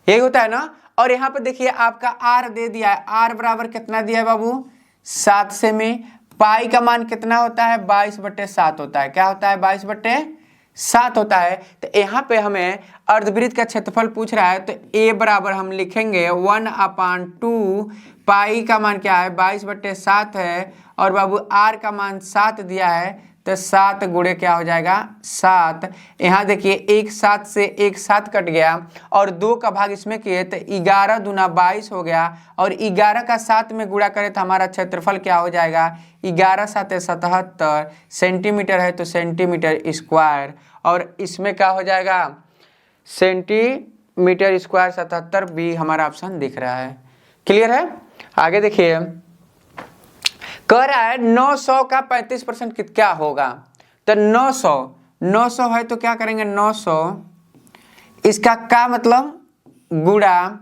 यही होता है ना। और यहाँ पे देखिए आपका आर दे दिया है, आर बराबर कितना दिया है बाबू? 7 सेमी। पाई का मान कितना होता है? 22/7 होता है। क्या होता है? 22/7 होता है। तो यहाँ पे हमें अर्धवृत्त का क्षेत्रफल पूछ रहा है, तो ए बराबर हम लिखेंगे 1/2। पाई का मान क्या है? 22/7 है। और बाबू आर का मान 7 दिया है, तो 7 गुणे क्या हो जाएगा? 7। यहाँ देखिए एक 7 से एक 7 कट गया और 2 का भाग इसमें किए तो 11 दूना 22 हो गया। और 11 का 7 में गुणा करें तो हमारा क्षेत्रफल क्या हो जाएगा? 11 7 77 सेंटीमीटर है, तो सेंटीमीटर स्क्वायर। और इसमें क्या हो जाएगा? सेंटीमीटर स्क्वायर 77 बी हमारा ऑप्शन दिख रहा है। क्लियर है? आगे देखिए, कह रहा है 900 का 35% क्या होगा? तो 900 है तो क्या करेंगे? 900 इसका का मतलब गुणा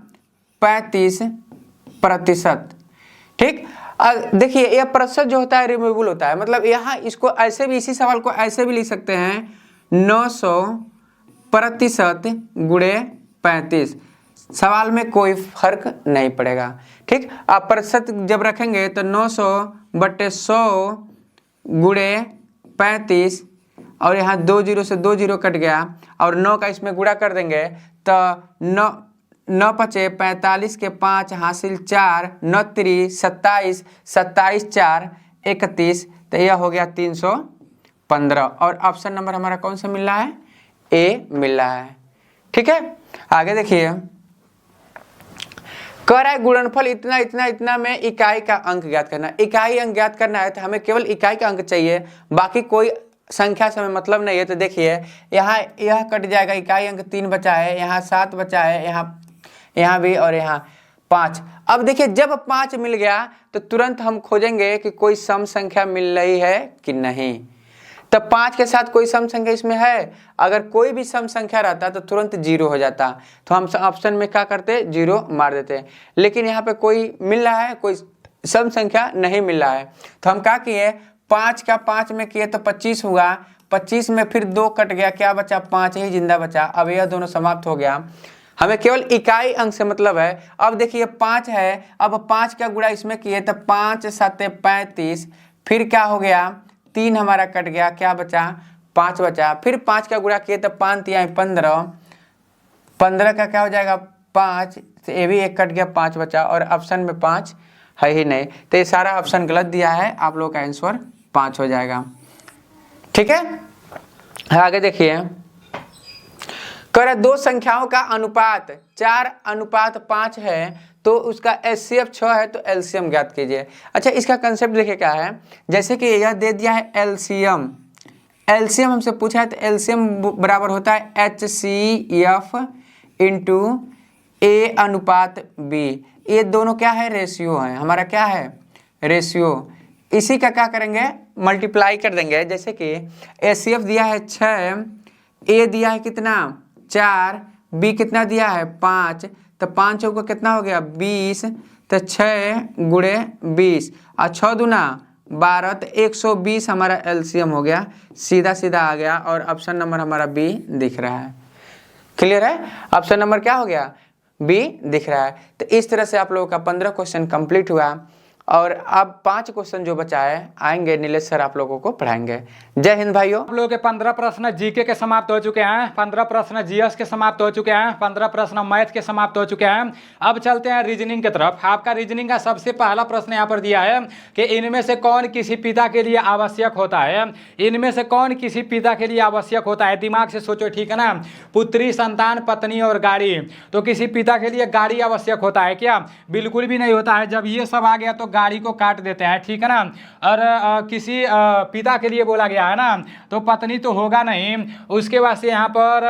35%। ठीक। देखिए यह प्रतिशत जो होता है रिमूवेबल होता है, मतलब यहाँ इसको ऐसे भी, इसी सवाल को ऐसे भी लिख सकते हैं 900% गुणे 35। सवाल में कोई फर्क नहीं पड़ेगा। ठीक। आप प्रतिशत जब रखेंगे तो 900/100 गुणे 35, और यहाँ 2 0 से 2 0 कट गया और 9 का इसमें गुणा कर देंगे तो 9 पचे 45 के 5 हासिल 4, 9 3 27, 27 4 31, तो यह हो गया 315। और ऑप्शन नंबर हमारा कौन सा मिल रहा है? ए मिल रहा है। ठीक है। आगे देखिए, कह रहा है गुणनफल इतना इतना इतना में इकाई का अंक ज्ञात करना। इकाई अंक ज्ञात करना है तो हमें केवल इकाई का अंक चाहिए, बाकी कोई संख्या से हमें मतलब नहीं है। तो देखिए यहाँ यह कट जाएगा, इकाई अंक 3 बचा है, यहाँ 7 बचा है, यहाँ भी, और यहाँ 5। अब देखिए जब 5 मिल गया तो तुरंत हम खोजेंगे कि कोई सम संख्या मिल रही है कि नहीं। तब 5 के साथ कोई सम संख्या इसमें है? अगर कोई भी सम संख्या रहता तो तुरंत 0 हो जाता, तो हम ऑप्शन में क्या करते? 0 मार देते। लेकिन यहाँ पे कोई मिल रहा है, कोई सम संख्या नहीं मिल रहा है, तो हम क्या किए? 5 का 5 में किए तो 25 हुआ, 25 में फिर 2 कट गया, क्या बचा? 5 ही जिंदा बचा। अब यह दोनों समाप्त हो गया, हमें केवल इकाई अंक से मतलब है। अब देखिए 5 है, अब 5 का गुणा इसमें किए तो 5 7 35, फिर क्या हो गया? 3 हमारा कट गया, क्या बचा? 5 बचा। फिर 5 का गुणा किए तो 5 3 15, 15 का क्या हो जाएगा? 5, तो ये भी 1 कट गया, 5 बचा। और ऑप्शन में 5 है ही नहीं, तो ये सारा ऑप्शन गलत दिया है। आप लोग का आंसर 5 हो जाएगा। ठीक है। आगे देखिए, कर दो संख्याओं का अनुपात 4:5 है तो उसका एचसीएफ 6 है, तो एलसीएम ज्ञात कीजिए। अच्छा, इसका कंसेप्ट देखिए क्या है। जैसे कि यह दे दिया है एलसीएम, एलसीएम हमसे पूछा है, तो एलसीएम बराबर होता है एचसीएफ इंटू A/B। ये दोनों क्या है? रेशियो है। हमारा क्या है? रेशियो। इसी का क्या करेंगे? मल्टीप्लाई कर देंगे। जैसे कि एचसीएफ दिया है 6, ए दिया है कितना? 4, बी कितना दिया है? 5, तो 5 चौका कितना हो गया? 20, तो 6 गुणे 20 और 6 दूना 12, तो 120 हमारा एलसीएम हो गया। सीधा सीधा आ गया और ऑप्शन नंबर हमारा बी दिख रहा है। क्लियर है? ऑप्शन नंबर क्या हो गया? बी दिख रहा है। तो इस तरह से आप लोगों का 15 क्वेश्चन कंप्लीट हुआ और अब 5 क्वेश्चन जो बचा है आएंगे, नीलेश सर आप लोगों को पढ़ाएंगे। जय हिंद भाइयों। आप लोगों के 15 प्रश्न जीके के समाप्त हो चुके हैं, 15 प्रश्न जीएस के समाप्त हो चुके हैं, 15 प्रश्न मैथ के समाप्त हो चुके हैं। अब चलते हैं रीजनिंग की तरफ। आपका रीजनिंग का सबसे पहला प्रश्न यहाँ पर दिया है कि इनमें से कौन किसी पिता के लिए आवश्यक होता है? इनमें से कौन किसी पिता के लिए आवश्यक होता है? दिमाग से सोचो, ठीक है ना। पुत्री, संतान, पत्नी और गाड़ी। तो किसी पिता के लिए गाड़ी आवश्यक होता है क्या? बिल्कुल भी नहीं होता है। जब ये सब आ गया तो गाड़ी को काट देते हैं, ठीक है ना। और किसी पिता के लिए बोला गया है ना, तो पत्नी तो होगा नहीं। उसके बाद से यहाँ पर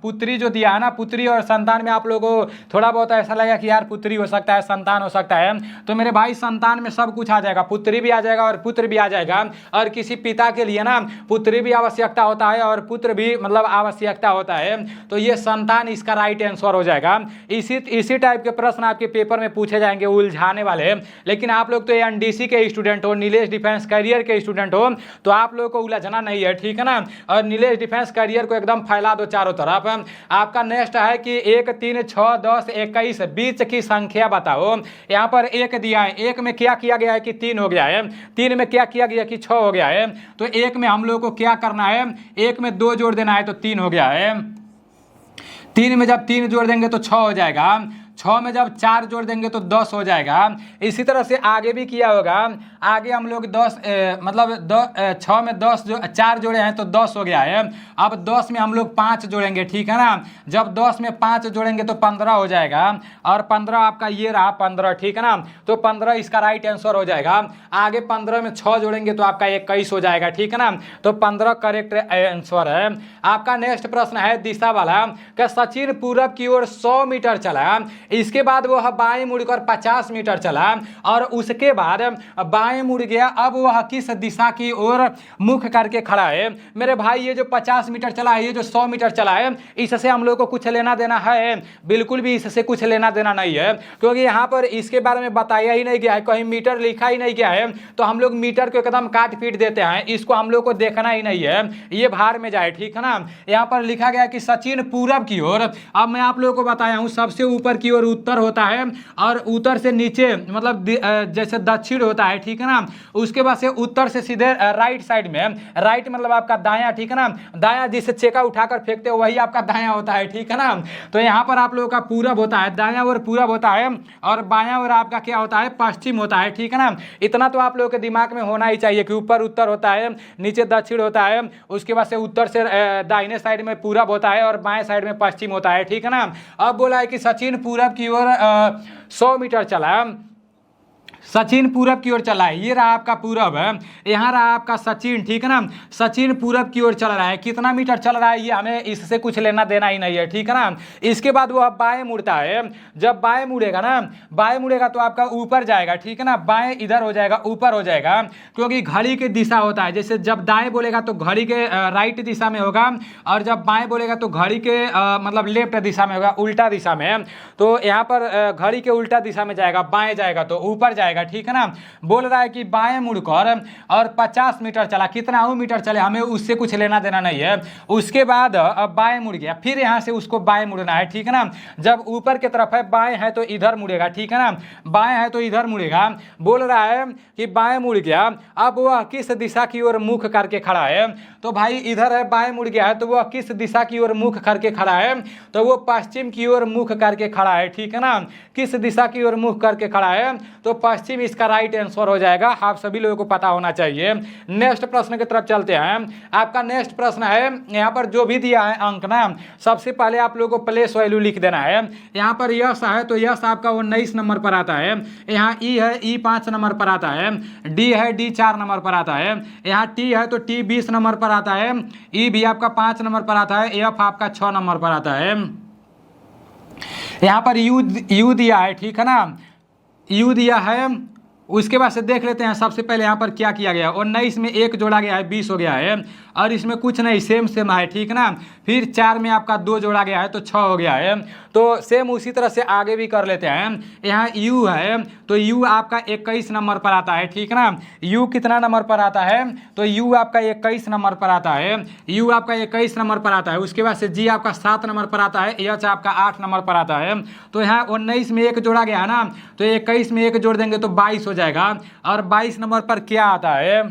पुत्री जो दिया है ना, पुत्री और संतान में आप लोगों को थोड़ा बहुत ऐसा लगा कि यार पुत्री हो सकता है, संतान हो सकता है, तो मेरे भाई संतान में सब कुछ आ जाएगा, पुत्री भी आ जाएगा और पुत्र भी आ जाएगा। और किसी पिता के लिए ना पुत्री भी आवश्यकता होता है और पुत्र भी मतलब आवश्यकता होता है, तो ये संतान इसका राइट आंसर हो जाएगा। इसी टाइप के प्रश्न आपके पेपर में पूछे जाएंगे, उलझाने वाले। लेकिन आप लोग तो एनडीसी के स्टूडेंट हो, नीलेश डिफेंस कैरियर के स्टूडेंट हो, तो आप लोगों को उलझना नहीं है, ठीक है ना। और नीलेश डिफेंस कैरियर को एकदम फैला दो चारों तरफ। आपका नेक्स्ट है कि 1, 3, 6, 10, 21 बीच की संख्या बताओ। यहाँ पर 1 दिया है, 1 में क्या किया गया है कि 3 हो गया है, 3 में क्या किया गया कि 6 हो गया है, तो 1 में हम लोग को क्या करना है, 1 में 2 जोड़ देना है तो 3 हो गया है। 3 में जब 3 जोड़ देंगे तो 6 हो जाएगा, 6 में जब 4 जोड़ देंगे तो 10 हो जाएगा। इसी तरह से आगे भी किया होगा, आगे हम लोग 10 मतलब 6 में 10 जो 4 जोड़े हैं तो 10 हो गया है। अब 10 में हम लोग 5 जोड़ेंगे, ठीक है ना। जब 10 में 5 जोड़ेंगे तो 15 हो जाएगा, और 15 आपका ये रहा 15, ठीक है ना। तो 15 इसका राइट आंसर हो जाएगा। आगे 15 में 6 जोड़ेंगे तो आपका 21 हो जाएगा, ठीक है ना। तो 15 करेक्ट आंसर है। आपका नेक्स्ट प्रश्न है दिशा वाला, कि सचिन पूरब की ओर 100 मीटर चला, इसके बाद वह बाएं मुड़कर 50 मीटर चला, और उसके बाद बाएं मुड़ गया, अब वह किस दिशा की ओर मुख करके खड़ा है। मेरे भाई ये जो 50 मीटर चला है, ये जो 100 मीटर चला है, इससे हम लोग को कुछ लेना देना है? बिल्कुल भी इससे कुछ लेना देना नहीं है, क्योंकि यहाँ पर इसके बारे में बताया ही नहीं गया है, कहीं मीटर लिखा ही नहीं गया है, तो हम लोग मीटर को एकदम काट पीट देते हैं, इसको हम लोग को देखना ही नहीं है, ये बाहर में जाए, ठीक है ना। यहाँ पर लिखा गया कि सचिन पूरब की ओर। अब मैं आप लोगों को बताया हूँ, सबसे ऊपर की ओर उत्तर होता है, और उत्तर से नीचे मतलब जैसे दक्षिण होता है, ठीक है ना। उसके बाद से उत्तर से सीधे राइट साइड में, राइट मतलब आपका दायां, ठीक है ना। दायां जिसे चेका उठाकर फेंकते हो वही आपका दायां होता है, ठीक है ना। तो यहाँ पर आप लोगों का पूरब होता है, दायां और पूरब होता है, और बायां और आपका क्या होता है, पश्चिम होता है, ठीक है ना। इतना तो आप लोगों के दिमाग में होना ही चाहिए कि ऊपर उत्तर होता है, नीचे दक्षिण होता है, उसके बाद से उत्तर से दाहिने साइड में पूरब होता है और बाएं साइड में पश्चिम होता है, ठीक है ना। अब बोला है कि सचिन पूरब की ओर 100 मीटर चला, सचिन पूरब की ओर चला है, ये रहा आपका पूरब है, यहाँ रहा आपका सचिन, ठीक है ना। सचिन पूरब की ओर चल रहा है, कितना मीटर चल रहा है ये हमें इससे कुछ लेना देना ही नहीं है, ठीक है ना। इसके बाद वो बाएं मुड़ता है, जब बाएं मुड़ेगा ना, बाएं मुड़ेगा तो आपका ऊपर जाएगा, ठीक है ना। बाएं इधर हो जाएगा, ऊपर हो जाएगा, क्योंकि घड़ी की दिशा होता है, जैसे जब दाएं बोलेगा तो घड़ी के राइट दिशा में होगा, और जब बाएं बोलेगा तो घड़ी के मतलब लेफ्ट दिशा में होगा, उल्टा दिशा में। तो यहाँ पर घड़ी के उल्टा दिशा में जाएगा, बाएं जाएगा तो ऊपर जाएगा, ठीक है ना। बोल रहा है कि बाएं मुड़कर और 50 मीटर चला, कितना मीटर चले हमें उससे कुछ लेना देना नहीं है। उसके बाद अब बाएं मुड़ गया, फिर यहां से उसको बाएं मुड़ना है, ठीक है ना। जब ऊपर की तरफ है, बाएं है तो इधर मुड़ेगा, ठीक है ना, बाएं है तो इधर मुड़ेगा। बोल रहा है कि बाएं मुड़ गया, अब वह किस दिशा की ओर मुख करके खड़ा है, तो भाई इधर है, बाएं मुड़ गया है, तो वह किस दिशा की ओर मुख करके खड़ा है, तो वो पश्चिम की ओर मुख करके खड़ा है, ठीक है ना। किस दिशा की ओर मुख करके खड़ा है, तो पश्चिम इसका राइट आंसर हो जाएगा। आप सभी लोगों को पता होना चाहिए। नेक्स्ट प्रश्न की तरफ चलते हैं। आपका नेक्स्ट प्रश्न है, यहाँ पर जो भी दिया है अंक ना, सबसे पहले आप लोगों को प्लेस वैल्यू लिख देना है। यहाँ पर यस है तो यस आपका 19 नंबर पर आता है, यहाँ ई है, ई 5 नंबर पर आता है, डी है, डी 4 नंबर पर आता है, यहाँ टी है तो टी 20 नंबर पर आता है, ई भी आपका 5 नंबर पर आता है, एफ आपका 6 नंबर पर आता है। यहाँ पर यू दिया है, ठीक है ना, यू दिया है। उसके बाद से देख लेते हैं सबसे पहले यहाँ पर क्या किया गया, 19 में 1 जोड़ा गया है, 20 हो गया है, और इसमें कुछ नहीं, सेम है, ठीक है ना। फिर 4 में आपका 2 जोड़ा गया है तो 6 हो गया है। तो सेम उसी तरह से आगे भी कर लेते हैं। यहाँ यू है तो यू आपका 21 नंबर पर आता है, ठीक है ना। यू कितना नंबर पर आता है, तो यू आपका 21 नंबर पर आता है, यू आपका 21 नंबर पर आता है। उसके बाद से जी आपका 7 नंबर पर आता है, एच आपका 8 नंबर पर आता है। तो यहाँ 19 में 1 जोड़ा गया है ना, तो 21 में 1 जोड़ देंगे तो 22 हो जाएगा। और 22 नंबर पर क्या आता है,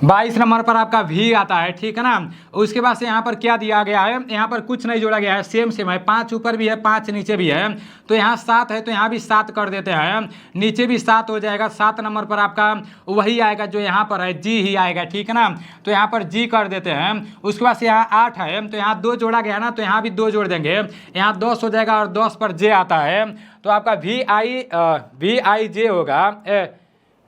22 नंबर पर आपका V आता है, ठीक है ना। उसके बाद से यहाँ पर क्या दिया गया है, यहाँ पर कुछ नहीं जोड़ा गया है, सेम सेम है, 5 ऊपर भी है 5 नीचे भी है, तो यहाँ 7 है तो यहाँ भी 7 कर देते हैं, नीचे भी 7 हो जाएगा। 7 नंबर पर आपका वही आएगा जो यहाँ पर है, G ही आएगा, ठीक है ना। तो यहाँ पर G कर देते हैं। उसके बाद से यहाँ 8 है तो यहाँ 2 जोड़ा गया ना, तो यहाँ भी 2 जोड़ देंगे, यहाँ 10 हो जाएगा और 10 पर J आता है, तो आपका VIJ होगा,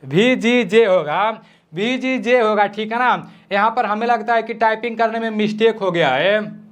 VGJ होगा, VGJ होगा, ठीक है ना। यहाँ पर हमें लगता है कि टाइपिंग करने में मिस्टेक हो गया है,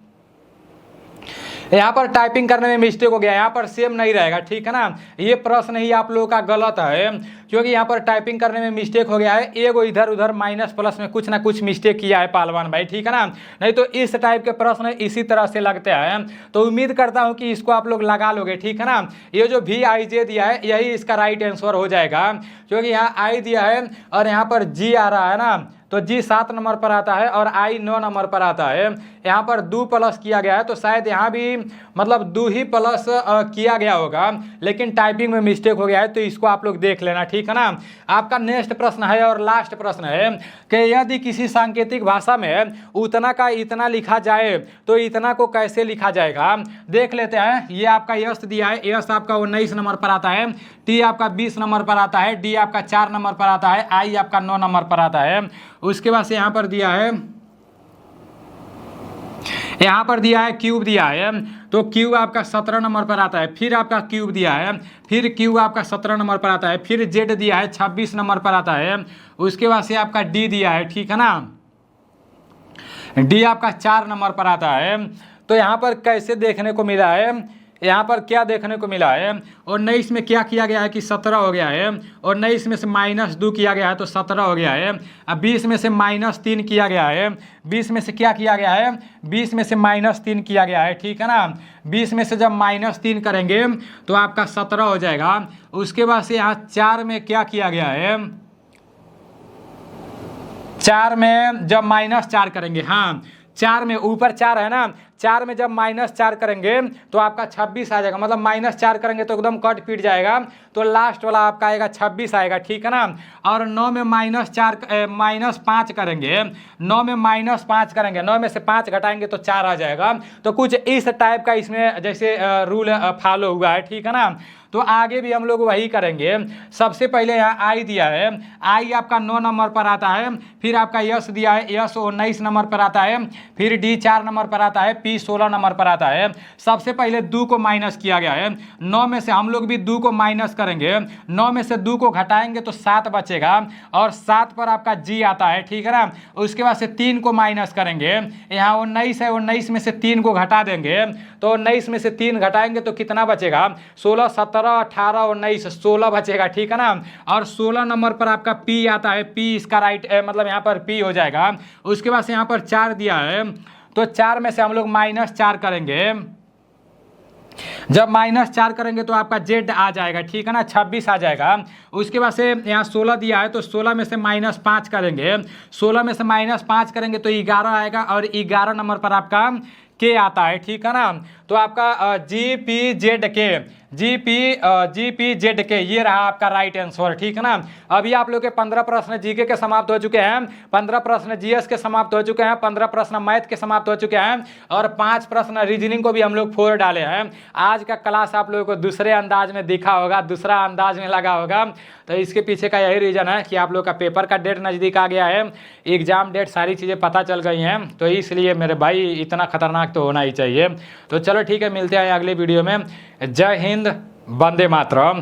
यहाँ पर टाइपिंग करने में मिस्टेक हो गया, यहाँ पर सेम नहीं रहेगा, ठीक है ना। ये प्रश्न ही आप लोगों का गलत है, क्योंकि यहाँ पर टाइपिंग करने में मिस्टेक हो गया है, एगो इधर उधर माइनस प्लस में कुछ ना कुछ मिस्टेक किया है पहलवान भाई, ठीक है ना। नहीं तो इस टाइप के प्रश्न इसी तरह से लगते हैं, तो उम्मीद करता हूँ कि इसको आप लोग लगा लोगे, ठीक है ना। ये जो VIJ दिया है यही इसका राइट आंसर हो जाएगा, क्योंकि यहाँ I दिया है और यहाँ पर G आ रहा है ना, तो G 7 नंबर पर आता है और I 9 नंबर पर आता है। यहाँ पर 2 प्लस किया गया है, तो शायद यहाँ भी मतलब 2 ही प्लस किया गया होगा, लेकिन टाइपिंग में मिस्टेक हो गया है, तो इसको आप लोग देख लेना, ठीक है ना। आपका नेक्स्ट प्रश्न है और लास्ट प्रश्न है कि यदि किसी सांकेतिक भाषा में उतना का इतना लिखा जाए तो इतना को कैसे लिखा जाएगा, देख लेते हैं। ये आपका यस दिया है, यस आपका 19 नंबर पर आता है, T आपका 20 नंबर पर आता है, D आपका 4 नंबर पर आता है, I आपका 9 नंबर पर आता है। उसके बाद से यहाँ पर दिया है, यहाँ पर दिया है क्यूब दिया है, तो क्यूब आपका 17 नंबर पर आता है, फिर आपका क्यूब दिया है, फिर क्यूब आपका 17 नंबर पर आता है, फिर जेड दिया है 26 नंबर पर आता है। उसके बाद से आपका डी दिया है, ठीक है ना, डी आपका 4 नंबर पर आता है। तो यहाँ पर कैसे देखने को मिला है, यहाँ पर क्या देखने को मिला है, 19 में क्या किया गया है कि 17 हो गया है, 19 में से -2 किया गया है तो 17 हो गया है। अब 20 में से -3 किया गया है, 20 में से क्या किया गया है, 20 में से -3 किया गया है, ठीक है ना। 20 में से जब -3 करेंगे तो आपका 17 हो जाएगा। उसके बाद से यहाँ 4 में क्या किया गया है, 4 में जब -4 करेंगे, हाँ 4 में ऊपर 4 है ना, 4 में जब -4 करेंगे तो आपका 26 आ जाएगा, मतलब -4 करेंगे तो एकदम कट पीट जाएगा, तो लास्ट वाला आपका आएगा 26 आएगा, ठीक है ना। और 9 में -5 करेंगे, 9 में -5 करेंगे, 9 में से 5 घटाएंगे तो 4 आ जाएगा। तो कुछ इस टाइप का इसमें जैसे रूल फॉलो हुआ है, ठीक है ना। तो आगे भी हम लोग वही करेंगे। सबसे पहले यहाँ आई दिया है, आई आपका 9 नंबर पर आता है, फिर आपका यस दिया है, यस 19 नंबर पर आता है, फिर डी 4 नंबर पर आता है, पी 16 नंबर पर आता है। सबसे पहले 2 को माइनस किया गया है, 9 में से हम लोग भी 2 को माइनस करेंगे, 9 में से 2 को घटाएंगे तो 7 बचेगा, और 7 पर आपका जी आता है, ठीक है ना। उसके बाद से 3 को माइनस करेंगे, यहाँ 19 है, 19 में से 3 को घटा देंगे, तो 19 में से 3 घटाएंगे तो कितना बचेगा, 16, 17, 18, 19, 16 बचेगा, ठीक है ना। और 16 नंबर पर आपका पी आता है, पी इसका राइट मतलब यहाँ पर पी हो जाएगा। उसके बाद से यहाँ पर 4 दिया है, तो 4 में से हम लोग -4 करेंगे, जब -4 करेंगे तो आपका जेड आ जाएगा, ठीक है ना, 26 आ जाएगा। उसके बाद से यहाँ 16 दिया है, तो 16 में से -5 करेंगे, 16 में से -5 करेंगे तो 11 आएगा, और 11 नंबर पर आपका के आता है, ठीक है ना। तो आपका जी पी जेड के ये रहा आपका राइट आंसर, ठीक है ना। अभी आप लोग के 15 प्रश्न जीके के समाप्त हो चुके हैं, 15 प्रश्न जीएस के समाप्त हो चुके हैं, 15 प्रश्न मैथ के समाप्त हो चुके हैं, और 5 प्रश्न रीजनिंग को भी हम लोग 4 डाले हैं। आज का क्लास आप लोगों को दूसरे अंदाज में दिखा होगा, दूसरा अंदाज में लगा होगा, तो इसके पीछे का यही रीज़न है कि आप लोग का पेपर का डेट नज़दीक आ गया है, एग्जाम डेट सारी चीज़ें पता चल गई हैं, तो इसलिए मेरे भाई इतना खतरनाक तो होना ही चाहिए। तो चलो ठीक है, मिलते हैं अगले वीडियो में। जय हिंद, वंदे मातरम।